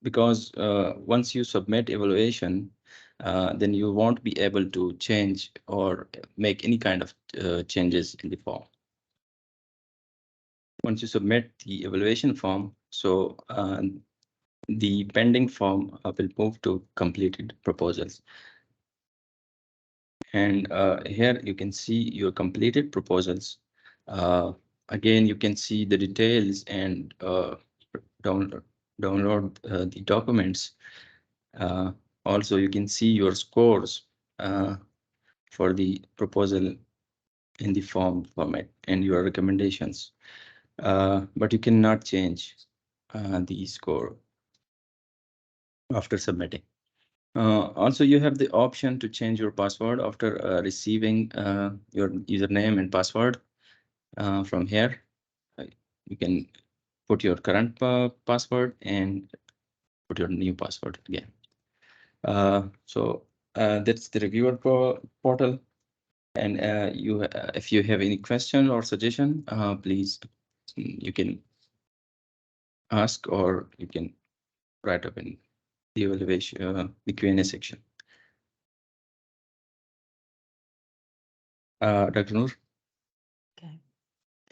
because once you submit evaluation, then you won't be able to change or make any kind of changes in the form. Once you submit the evaluation form, so the pending form will move to completed proposals. And here you can see your completed proposals. Again, you can see the details and download the documents. Also, you can see your scores for the proposal in the form format and your recommendations. But you cannot change the score after submitting. Also, you have the option to change your password after receiving your username and password from here. You can put your current password and put your new password again. So that's the reviewer portal. And if you have any question or suggestion, please, you can ask or you can write up in the evaluation, the Q&A section. Dr. Noor? Okay.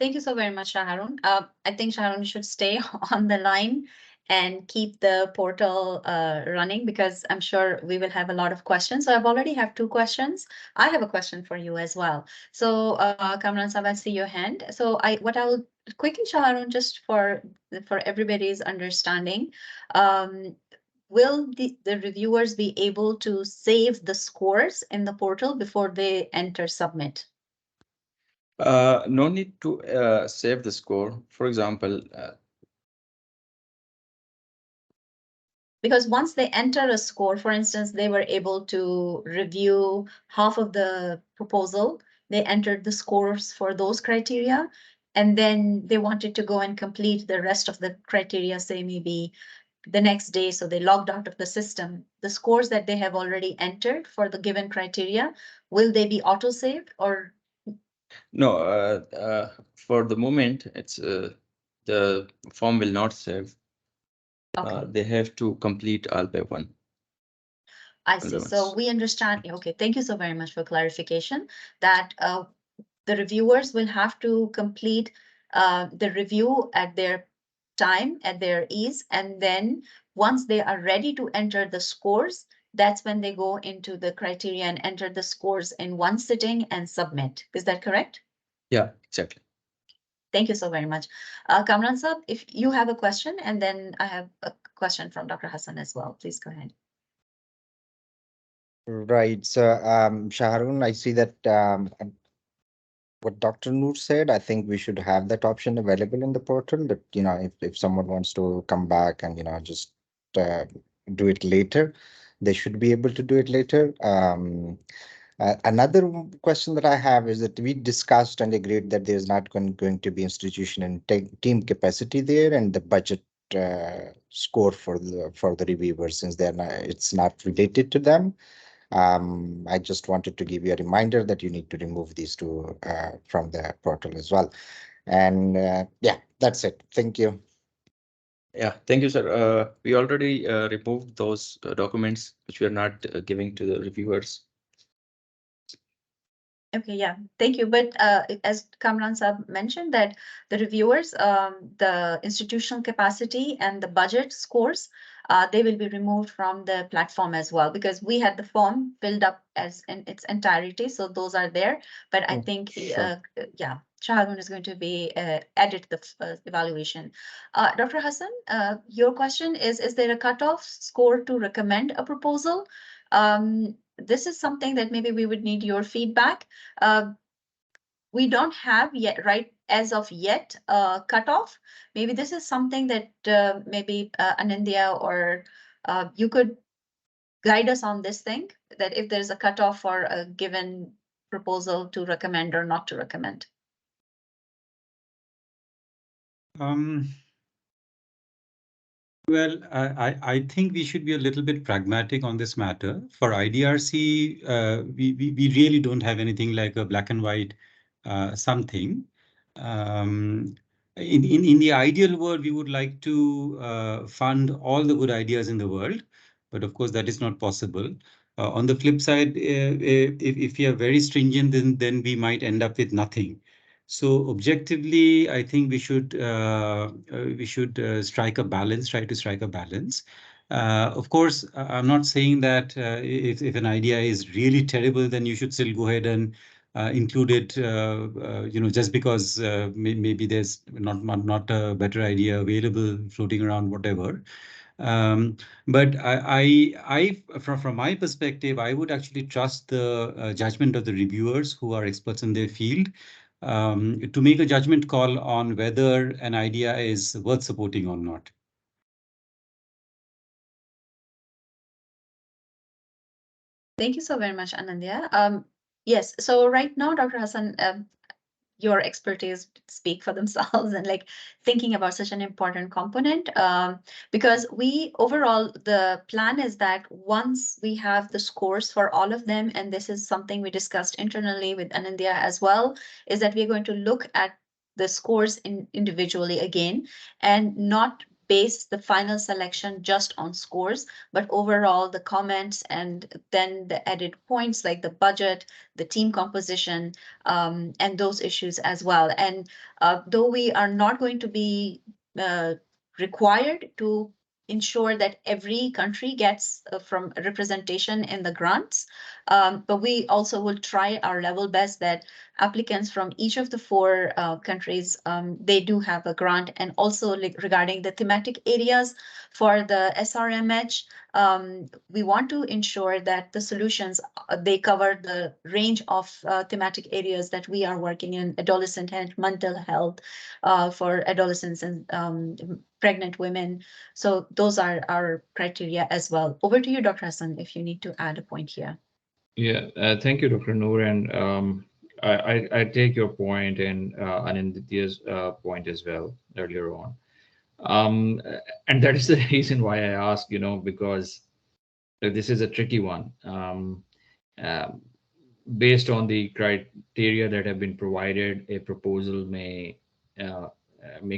Thank you so very much, Shaharun. I think Shaharun should stay on the line and keep the portal running, because I'm sure we will have a lot of questions. So I've already have 2 questions. I have a question for you as well. So Kamran Sab, I see your hand. So what I will quickly, Shaharun, just for everybody's understanding, will the reviewers be able to save the scores in the portal before they enter submit? No need to save the score. For example, because once they enter a score, for instance, they were able to review half of the proposal, they entered the scores for those criteria, and then they wanted to go and complete the rest of the criteria, say maybe the next day, so they logged out of the system. The scores that they have already entered for the given criteria, will they be auto-saved or? No, for the moment, it's the form will not save. Okay. They have to complete all by one. I see. So we understand. Okay, thank you so very much for clarification that the reviewers will have to complete the review at their time, at their ease, and then once they are ready to enter the scores, that's when they go into the criteria and enter the scores in one sitting and submit. Is that correct? Yeah, exactly. Thank you so very much. Kamran Sab, if you have a question, and then I have a question from Dr. Hassan as well. Please go ahead. Right. So, Shaharun, I see that what Dr. Noor said, I think we should have that option available in the portal that, if someone wants to come back and, just do it later, they should be able to do it later. Another question that I have is that we discussed and agreed that there's not going to be institution and team capacity there, and the budget score for the reviewers, since it's not related to them. I just wanted to give you a reminder that you need to remove these 2 from the portal as well. And yeah, that's it. Thank you. Yeah, thank you, sir. We already removed those documents which we are not giving to the reviewers. Okay, yeah, thank you. But as Kamran Sab mentioned, that the reviewers, the institutional capacity and the budget scores, they will be removed from the platform as well, because we had the form filled up as in its entirety. So those are there. But I think, sure. yeah, Shaharun is going to be added to the evaluation. Dr. Hassan, your question is there a cutoff score to recommend a proposal? This is something that maybe we would need your feedback. We don't have yet, right, as of yet, cutoff. Maybe this is something that maybe Anindya or you could guide us on this thing, that if there's a cutoff for a given proposal to recommend or not to recommend. Well, I think we should be a little bit pragmatic on this matter. For IDRC, we really don't have anything like a black and white something. In the ideal world, we would like to fund all the good ideas in the world, but of course that is not possible. On the flip side, if we are very stringent, then we might end up with nothing. So objectively, I think we should strike a balance, try to strike a balance. Of course, I'm not saying that if an idea is really terrible, then you should still go ahead and include it, just because maybe there's not a better idea available floating around, whatever. But from my perspective, I would actually trust the judgment of the reviewers who are experts in their field to make a judgment call on whether an idea is worth supporting or not. Thank you so very much, Anandya. Yes, so right now, Dr. Hassan, your expertise speak for themselves and like thinking about such an important component, because overall the plan is that once we have the scores for all of them, and this is something we discussed internally with Anandya as well, is that we're going to look at the scores individually again and not base the final selection just on scores, but overall the comments and then the added points like the budget, the team composition, and those issues as well. And though we are not going to be required to ensure that every country gets from representation in the grants, but we also will try our level best that applicants from each of the 4 countries, they do have a grant. And also regarding the thematic areas for the SRMH, we want to ensure that the solutions, they cover the range of thematic areas that we are working in: adolescent and mental health for adolescents and pregnant women. So those are our criteria as well. Over to you, Dr. Hassan, if you need to add a point here. Yeah, thank you, Dr. Noor. And I take your point and Anindya's point as well earlier on. And that is the reason why I ask, because this is a tricky one. Based on the criteria that have been provided, a proposal may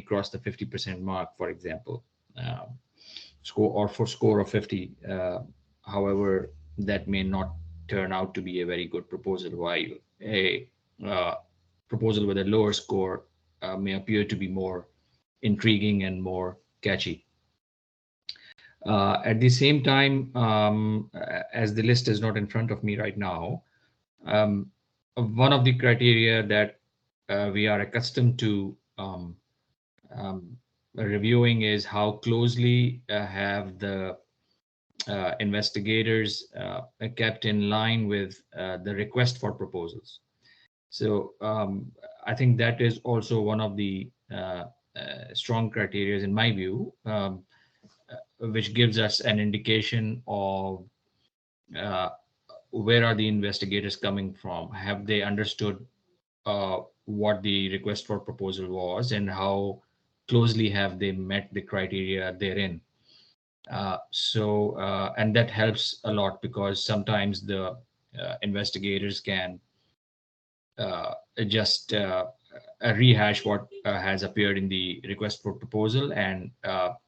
cross the 50% mark, for example, score of 50. However, that may not turn out to be a very good proposal, while a proposal with a lower score may appear to be more intriguing and more catchy. At the same time, as the list is not in front of me right now, one of the criteria that we are accustomed to reviewing is how closely have the investigators kept in line with the request for proposals. So I think that is also one of the strong criteria in my view, which gives us an indication of where are the investigators coming from? Have they understood what the request for proposal was, and how closely have they met the criteria therein? And that helps a lot, because sometimes the investigators can just rehash what has appeared in the request for proposal, and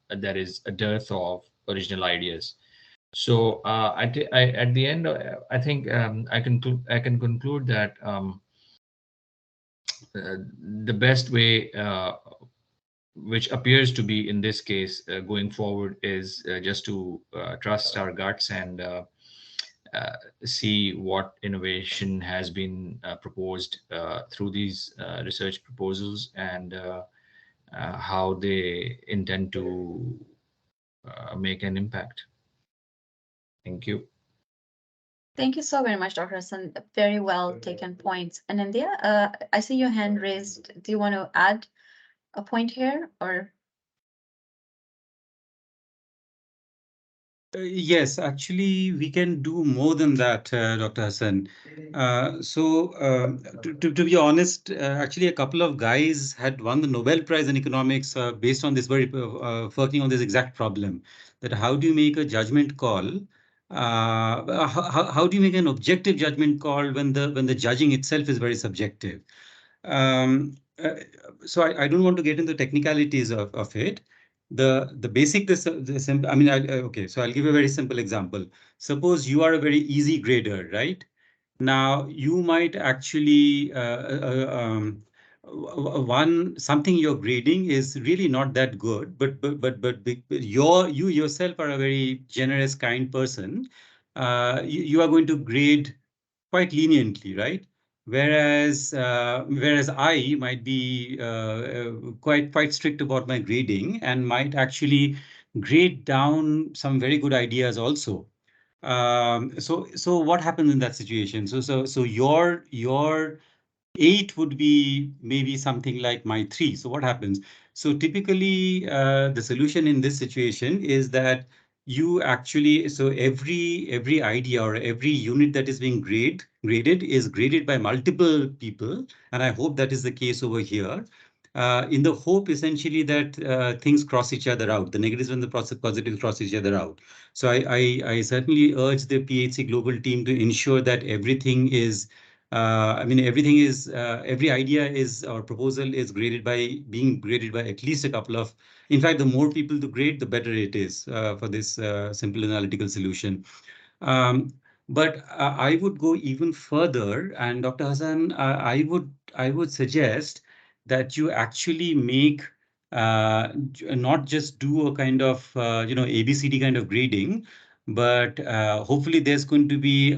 there is a dearth of original ideas. So at the end, I think I can conclude that the best way, which appears to be in this case going forward, is just to trust our guts and see what innovation has been proposed through these research proposals, and how they intend to make an impact. Thank you. Thank you so very much, Dr. Hassan. Very well taken points. And Anindya, I see your hand raised. Do you want to add a point here, or? Yes, actually, we can do more than that, Dr. Hassan. To be honest, actually, a couple of guys had won the Nobel Prize in economics based on this working on this exact problem. That how do you make a judgment call? How do you make an objective judgment call when the judging itself is very subjective? So I don't want to get into technicalities of it. The basic, the simple, I mean, okay, so I'll give you a very simple example. Suppose you are a very easy grader, right? Now you might actually something you're grading is really not that good, but you yourself are a very generous, kind person. You are going to grade quite leniently, right? Whereas I might be quite strict about my grading and might actually grade down some very good ideas also. So what happens in that situation? So your 8 would be maybe something like my 3. So what happens? So typically, the solution in this situation is that you actually, so every idea or every unit that is being graded is graded by multiple people, and I hope that is the case over here. In the hope essentially that things cross each other out, the negatives and the positives cross each other out. So I certainly urge the PHC Global team to ensure that everything is everything is, every idea is, or proposal is being graded by at least a couple of, in fact, the more people to grade, the better it is for this simple analytical solution. But I would go even further, and Dr. Hassan, I would suggest that you actually make not just do a kind of ABCD kind of grading, but hopefully there's going to be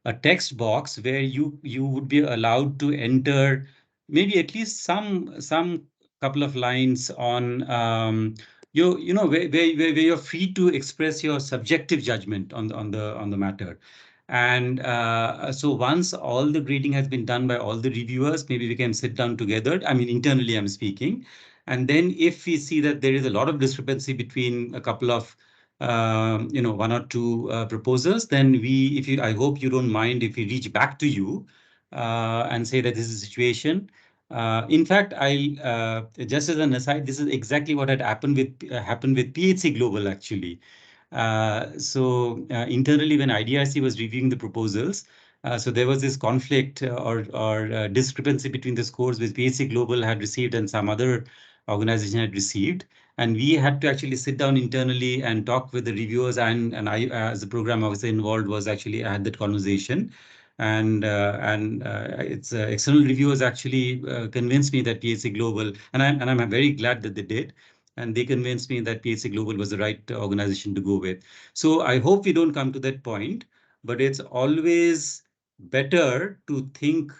a text box where you would be allowed to enter maybe at least some couple of lines on where you're free to express your subjective judgment on the matter. And so once all the grading has been done by all the reviewers, maybe we can sit down together. I mean, internally, I'm speaking. And then if we see that there is a lot of discrepancy between a couple of one or two proposals, then I hope you don't mind if we reach back to you and say that this is the situation. In fact, just as an aside, this is exactly what had happened with PHC Global actually. So internally, when IDRC was reviewing the proposals, so there was this conflict or discrepancy between the scores which PHC Global had received and some other organization had received. And we had to actually sit down internally and talk with the reviewers, and I, as the program officer involved, I had that conversation. And its external reviewers actually convinced me that PHC Global, and I'm very glad that they did, and they convinced me that PHC Global was the right organization to go with. So I hope we don't come to that point, but it's always better to think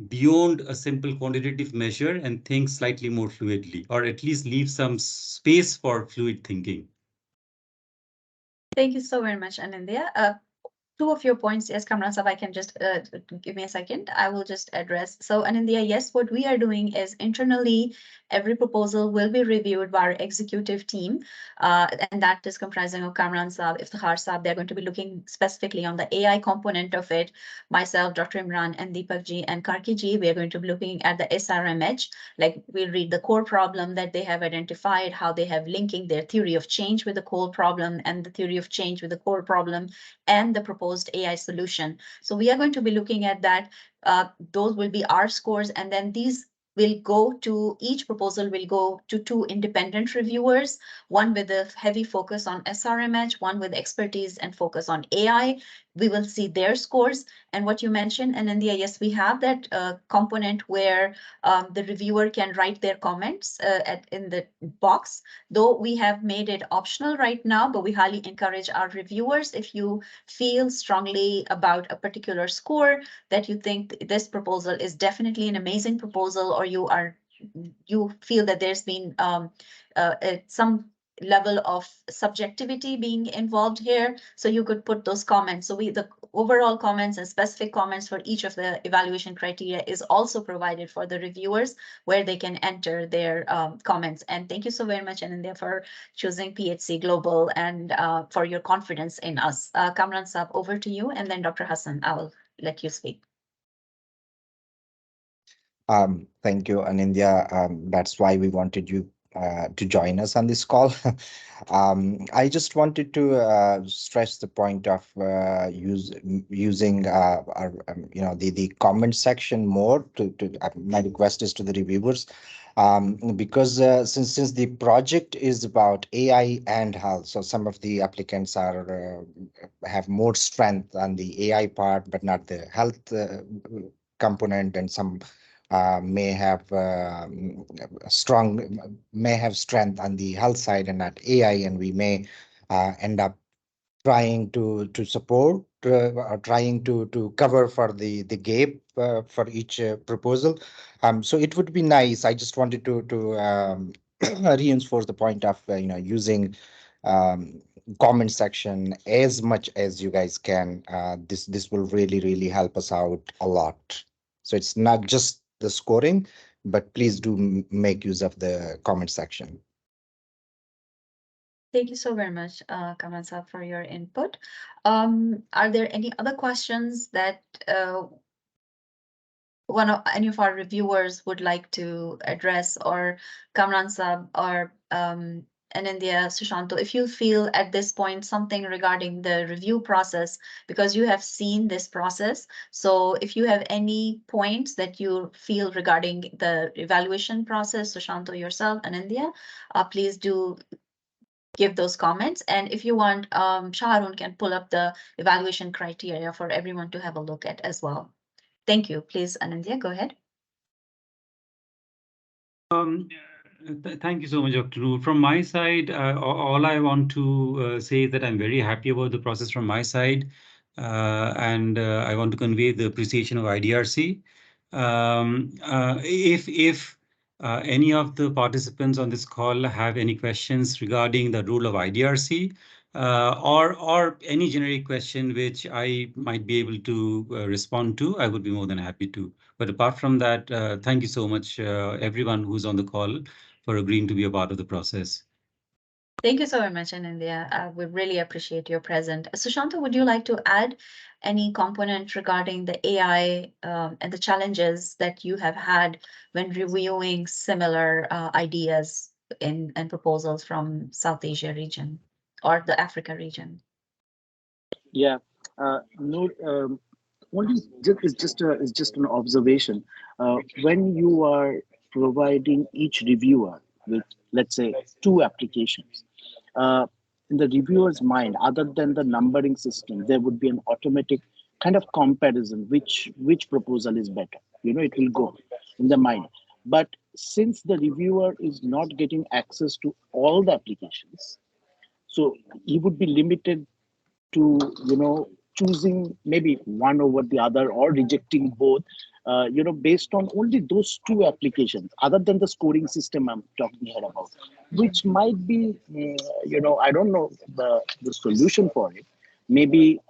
beyond a simple quantitative measure and think slightly more fluidly, or at least leave some space for fluid thinking. Thank you so very much, Anindya. Two of your points, yes, Kamran Sahab, I can just give me a second. I will just address. So, Anindya, yes, what we are doing is internally, every proposal will be reviewed by our executive team, and that is comprising of Kamran Sahab, Iftikhar Sahab. They're going to be looking specifically on the AI component of it. Myself, Dr. Imran, and Deepak ji, and Karki ji, we are going to be looking at the SRMH. Like, we'll read the core problem that they have identified, how they have linking their theory of change with the core problem, and the theory of change with the core problem, and the proposed AI solution. So we are going to be looking at that. Those will be our scores, and then these will go to, each proposal will go to 2 independent reviewers, one with a heavy focus on SRMH, one with expertise and focus on AI. We will see their scores. And what you mentioned, and India, yes, we have that component where the reviewer can write their comments in the box, though we have made it optional right now, but we highly encourage our reviewers, if you feel strongly about a particular score, that you think this proposal is definitely an amazing proposal, or you feel that there's been some level of subjectivity being involved here, so you could put those comments. So the overall comments and specific comments for each of the evaluation criteria is also provided for the reviewers, where they can enter their comments. And thank you so very much, Anindya, for choosing PHC Global and for your confidence in us. Kamran Sahab, over to you, and then Dr. Hassan, I will let you speak. Thank you, Anindya. That's why we wanted you to join us on this call. I just wanted to stress the point of using our, the comment section more. My request is to the reviewers, because since the project is about AI and health, so some of the applicants have more strength on the AI part, but not the health component, and some may have strength on the health side and not AI, and we may end up trying to support or trying to cover for the gap for each proposal. So it would be nice. I just wanted to reinforce the point of using comment section as much as you guys can. This will really help us out a lot. So it's not just the scoring, but please do make use of the comment section. Thank you so very much, Kamran Saab, for your input. Are there any other questions that any of our reviewers would like to address, or Kamran Saab or Anindya, Sushanto, if you feel at this point something regarding the review process, because you have seen this process. So if you have any points that you feel regarding the evaluation process, Sushanto, yourself, Anindya, please do give those comments. And if you want, Shaharun can pull up the evaluation criteria for everyone to have a look at as well. Thank you. Please, Anindya, go ahead. Thank you so much, Dr. Noor. From my side, all I want to say is that I'm very happy about the process from my side, and I want to convey the appreciation of IDRC. If any of the participants on this call have any questions regarding the role of IDRC, or any generic question which I might be able to respond to, I would be more than happy to. But apart from that, thank you so much, everyone who's on the call, for agreeing to be a part of the process. Thank you so very much, Anindya. We really appreciate your presence. Sushanta, would you like to add any component regarding the AI and the challenges that you have had when reviewing similar ideas and proposals from South Asia region or the Africa region? Yeah, no, only it's just an observation. When you are providing each reviewer with, let's say, 2 applications, in the reviewer's mind, other than the numbering system, there would be an automatic kind of comparison, which proposal is better. It will go in the mind. But since the reviewer is not getting access to all the applications, so he would be limited to choosing maybe one over the other or rejecting both, based on only those 2 applications, other than the scoring system I'm talking here about, which might be, I don't know the solution for it. Maybe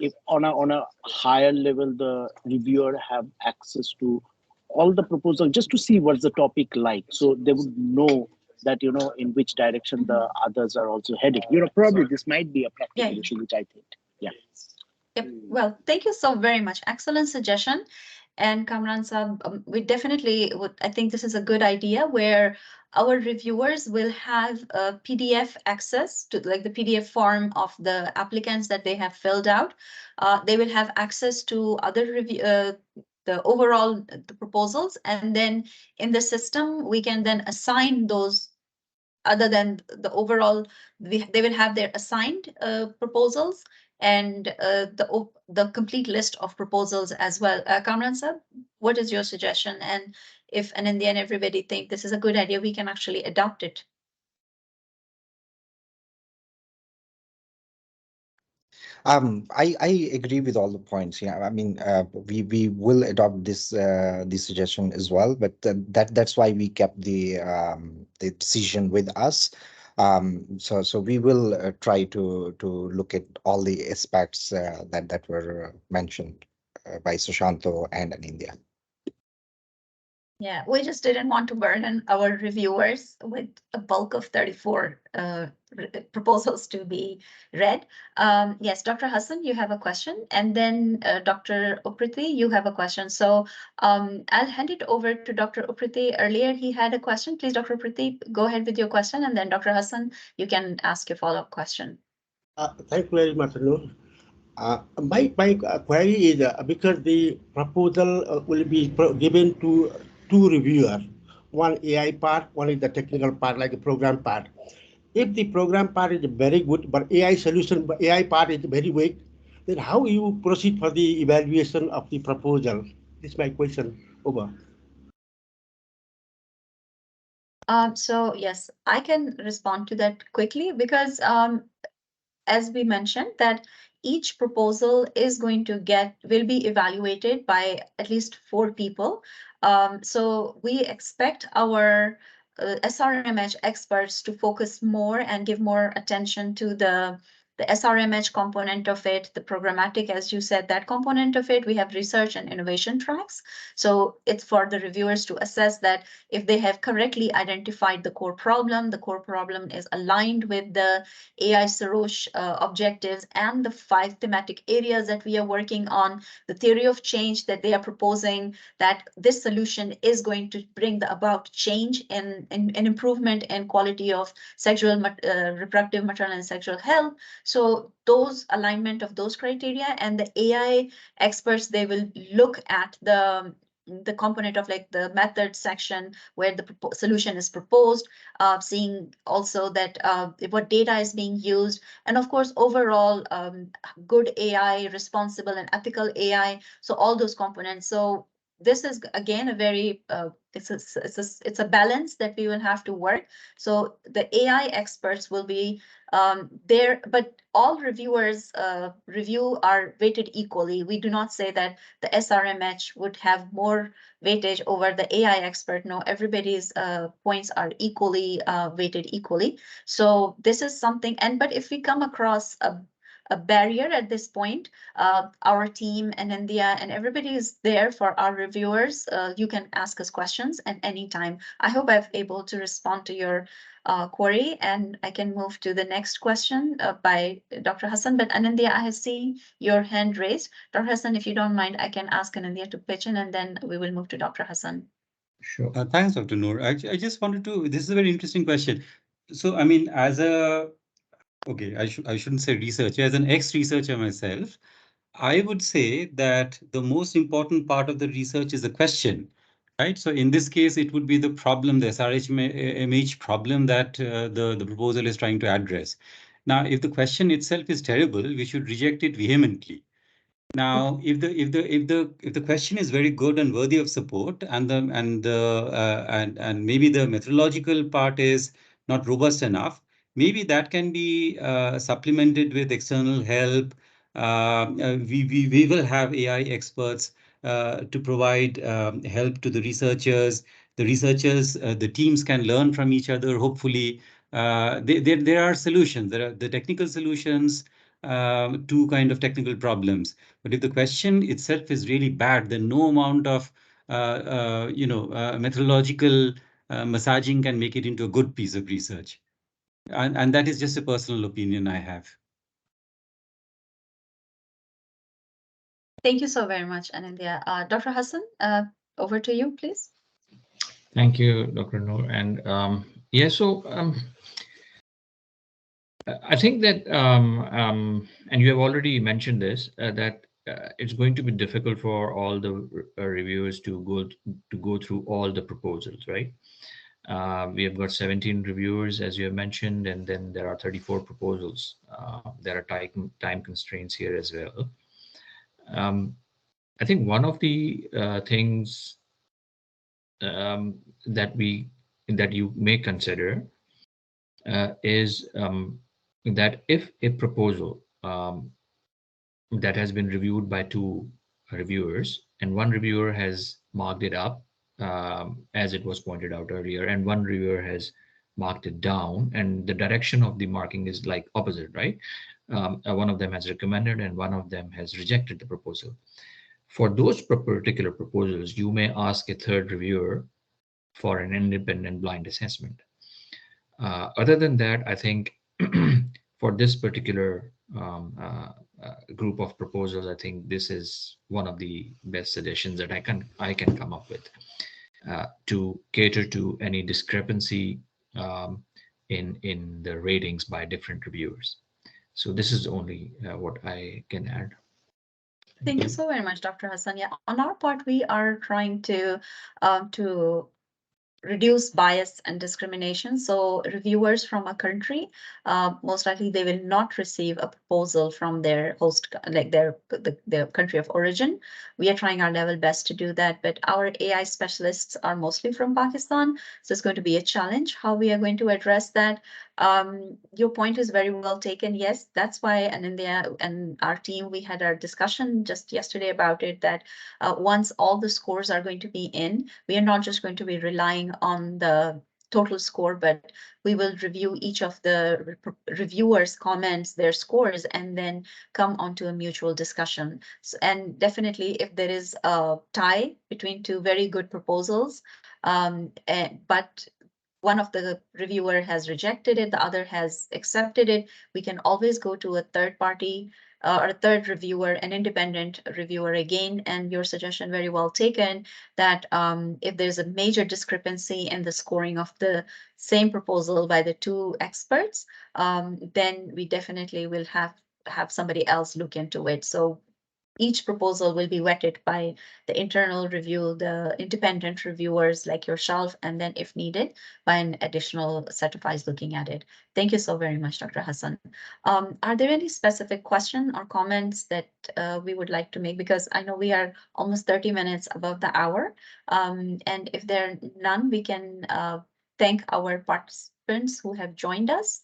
if on a higher level, the reviewer have access to all the proposals just to see what's the topic like, so they would know that in which direction the others are also heading. Probably this might be a practical issue, which I think. Yeah. Yep. Well, thank you so very much. Excellent suggestion. And Kamran Saab, we definitely would. I think this is a good idea where our reviewers will have a PDF access to, like, the PDF form of the applicants that they have filled out. They will have access to other review. The overall the proposals, and then in the system we can then assign those. Other than the overall, they will have their assigned proposals and the complete list of proposals as well. Kamran Saab, what is your suggestion? And if Anindya and everybody think this is a good idea, we can actually adopt it. I agree with all the points. Yeah, I mean, we will adopt this suggestion as well, but that's why we kept the decision with us. So we will try to look at all the aspects that were mentioned by Sushanto and Anindya. Yeah, we just didn't want to burden our reviewers with a bulk of 34 proposals to be read. Yes, Dr. Hassan, you have a question, and then Dr. Upriti, you have a question. So I'll hand it over to Dr. Upriti. Earlier, he had a question. Please, Dr. Upriti, go ahead with your question, and then Dr. Hassan, you can ask your follow-up question. Thank you very much, Noor. My query is because the proposal will be given to 2 reviewers, one AI part, one is the technical part, like the program part. If the program part is very good, but AI part is very weak, then how you proceed for the evaluation of the proposal? This is my question. Over. So yes, I can respond to that quickly because as we mentioned that each proposal is going to will be evaluated by at least 4 people. So we expect our SRMH experts to focus more and give more attention to the SRMH component of it, the programmatic, as you said, that component of it. We have research and innovation tracks. So it's for the reviewers to assess that if they have correctly identified the core problem is aligned with the AI Sarosh objectives and the 5 thematic areas that we are working on, the theory of change that they are proposing, that this solution is going to bring about change and improvement in quality of sexual, reproductive, maternal, and sexual health. So those alignment of those criteria, and the AI experts, they will look at the component of like the method section where the solution is proposed, seeing also that what data is being used, and of course overall good AI, responsible and ethical AI. So all those components. So this is again a very it's a balance that we will have to work. So the AI experts will be there, but all reviewers review are weighted equally. We do not say that the SRMH would have more weightage over the AI expert. No, everybody's points are equally weighted equally. So this is something. But if we come across a barrier at this point, our team and India and everybody is there for our reviewers. You can ask us questions at any time. I hope I've able to respond to your query, and I can move to the next question by Dr. Hassan. But Anindya, I see your hand raised. Dr. Hassan, if you don't mind, I can ask Anindya to pitch in, and then we will move to Dr. Hassan. Sure. Thanks, Dr. Noor. I just wanted to, this is a very interesting question. So, I mean, as a, okay, I shouldn't say researcher, as an ex-researcher myself, I would say that the most important part of the research is the question, right? So in this case, it would be the problem, the SRMH problem that the proposal is trying to address. Now, if the question itself is terrible, we should reject it vehemently. Now, if the question is very good and worthy of support, and maybe the methodological part is not robust enough, maybe that can be supplemented with external help. We will have AI experts to provide help to the researchers. The teams can learn from each other. Hopefully, there are solutions. There are the technical solutions to kind of technical problems. But if the question itself is really bad, then no amount of methodological massaging can make it into a good piece of research. And that is just a personal opinion I have. Thank you so very much, Anindya. Dr. Hassan, over to you, please. Thank you, Dr. Noor. And yeah, so I think that, and you have already mentioned this, that it's going to be difficult for all the reviewers to go through all the proposals, right? We have got 17 reviewers, as you have mentioned, and then there are 34 proposals. There are time constraints here as well. I think one of the things that you may consider is that if a proposal that has been reviewed by 2 reviewers, and one reviewer has marked it up as it was pointed out earlier, and one reviewer has marked it down, and the direction of the marking is like opposite, right? One of them has recommended and one of them has rejected the proposal. For those particular proposals, you may ask a 3rd reviewer for an independent blind assessment. Other than that, I think for this particular group of proposals, I think this is one of the best suggestions that I can come up with to cater to any discrepancy in the ratings by different reviewers. So this is only what I can add. Thank you so very much, Dr. Hassan. Yeah, on our part, we are trying to reduce bias and discrimination. So reviewers from a country, most likely they will not receive a proposal from their host, like their country of origin. We are trying our level best to do that, but our AI specialists are mostly from Pakistan. So it's going to be a challenge how we are going to address that. Your point is very well taken. Yes, that's why, and India and our team, we had our discussion just yesterday about it, that once all the scores are going to be in, we are not just going to be relying on the total score, but we will review each of the reviewers' comments, their scores, and then come onto a mutual discussion. So, and definitely, if there is a tie between two very good proposals, but one of the reviewer has rejected it, the other has accepted it, we can always go to a third party or a third reviewer, an independent reviewer again. And your suggestion very well taken, that if there's a major discrepancy in the scoring of the same proposal by the two experts, then we definitely will have somebody else look into it. So each proposal will be vetted by the internal review, the independent reviewers like yourself, and then if needed, by an additional set of eyes looking at it. Thank you so very much, Dr. Hassan. Are there any specific questions or comments that we would like to make? Because I know we are almost 30 minutes above the hour. And if there are none, we can thank our participants who have joined us.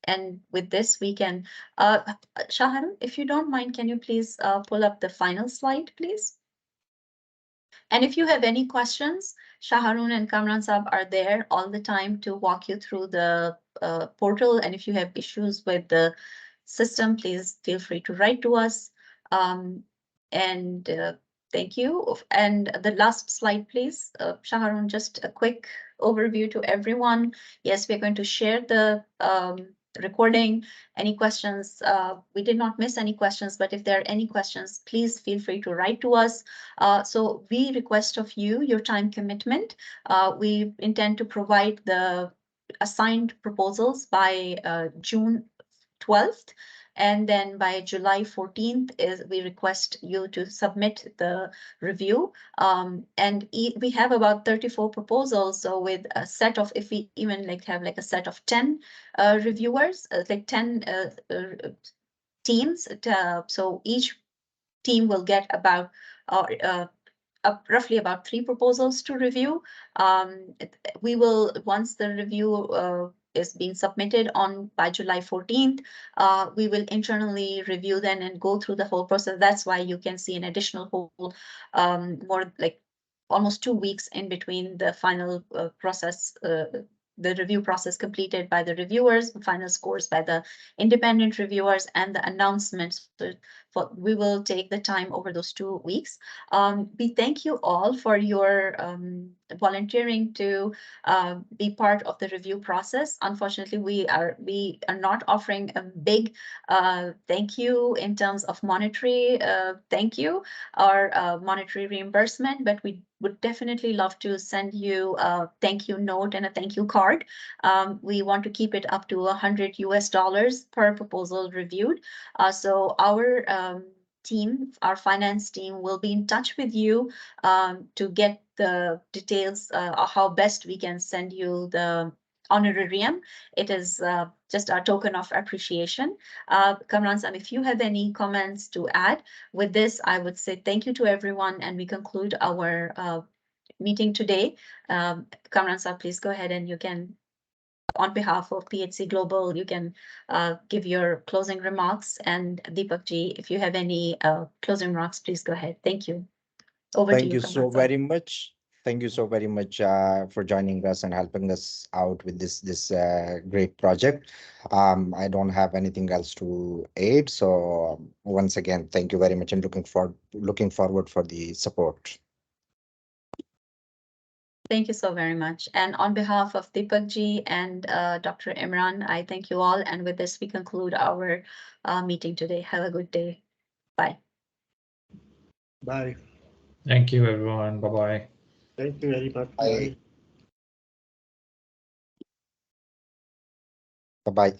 And with this, we can, Shaharun, if you don't mind, can you please pull up the final slide, please? And if you have any questions, Shaharun and Kamran Saab are there all the time to walk you through the portal. And if you have issues with the system, please feel free to write to us. Thank you. And the last slide, please. Shaharun, just a quick overview to everyone. Yes, we're going to share the recording. Any questions? We did not miss any questions, but if there are any questions, please feel free to write to us. So we request of you your time commitment. We intend to provide the assigned proposals by June 12th. And then by July 14th, we request you to submit the review. And we have about 34 proposals. So with a set of, if we even have a set of 10 reviewers, like 10 teams, so each team will get about roughly about 3 proposals to review. We will, once the review is being submitted by July 14th, we will internally review then and go through the whole process. That's why you can see an additional whole, more like almost 2 weeks in between the final process, the review process completed by the reviewers, the final scores by the independent reviewers, and the announcements. So we will take the time over those 2 weeks. We thank you all for your volunteering to be part of the review process. Unfortunately, we are not offering a big thank you in terms of monetary thank you or monetary reimbursement, but we would definitely love to send you a thank you note and a thank you card. We want to keep it up to $100 US per proposal reviewed. So our team, our finance team, will be in touch with you to get the details of how best we can send you the honorarium. It is just a token of appreciation. Kamran Saab, if you have any comments to add with this, I would say thank you to everyone, and we conclude our meeting today. Kamran Saab, please go ahead, and you can, on behalf of PHC Global, you can give your closing remarks. And Deepak Ji, if you have any closing remarks, please go ahead. Thank you. Over to you. Thank you so very much. Thank you so very much for joining us and helping us out with this great project. I don't have anything else to add. So once again, thank you very much, and looking forward for the support. Thank you so very much. And on behalf of Deepak Ji and Dr. Imran, I thank you all. And with this, we conclude our meeting today. Have a good day. Bye. Bye. Thank you, everyone. Bye-bye. Thank you very much. Bye. Bye-bye.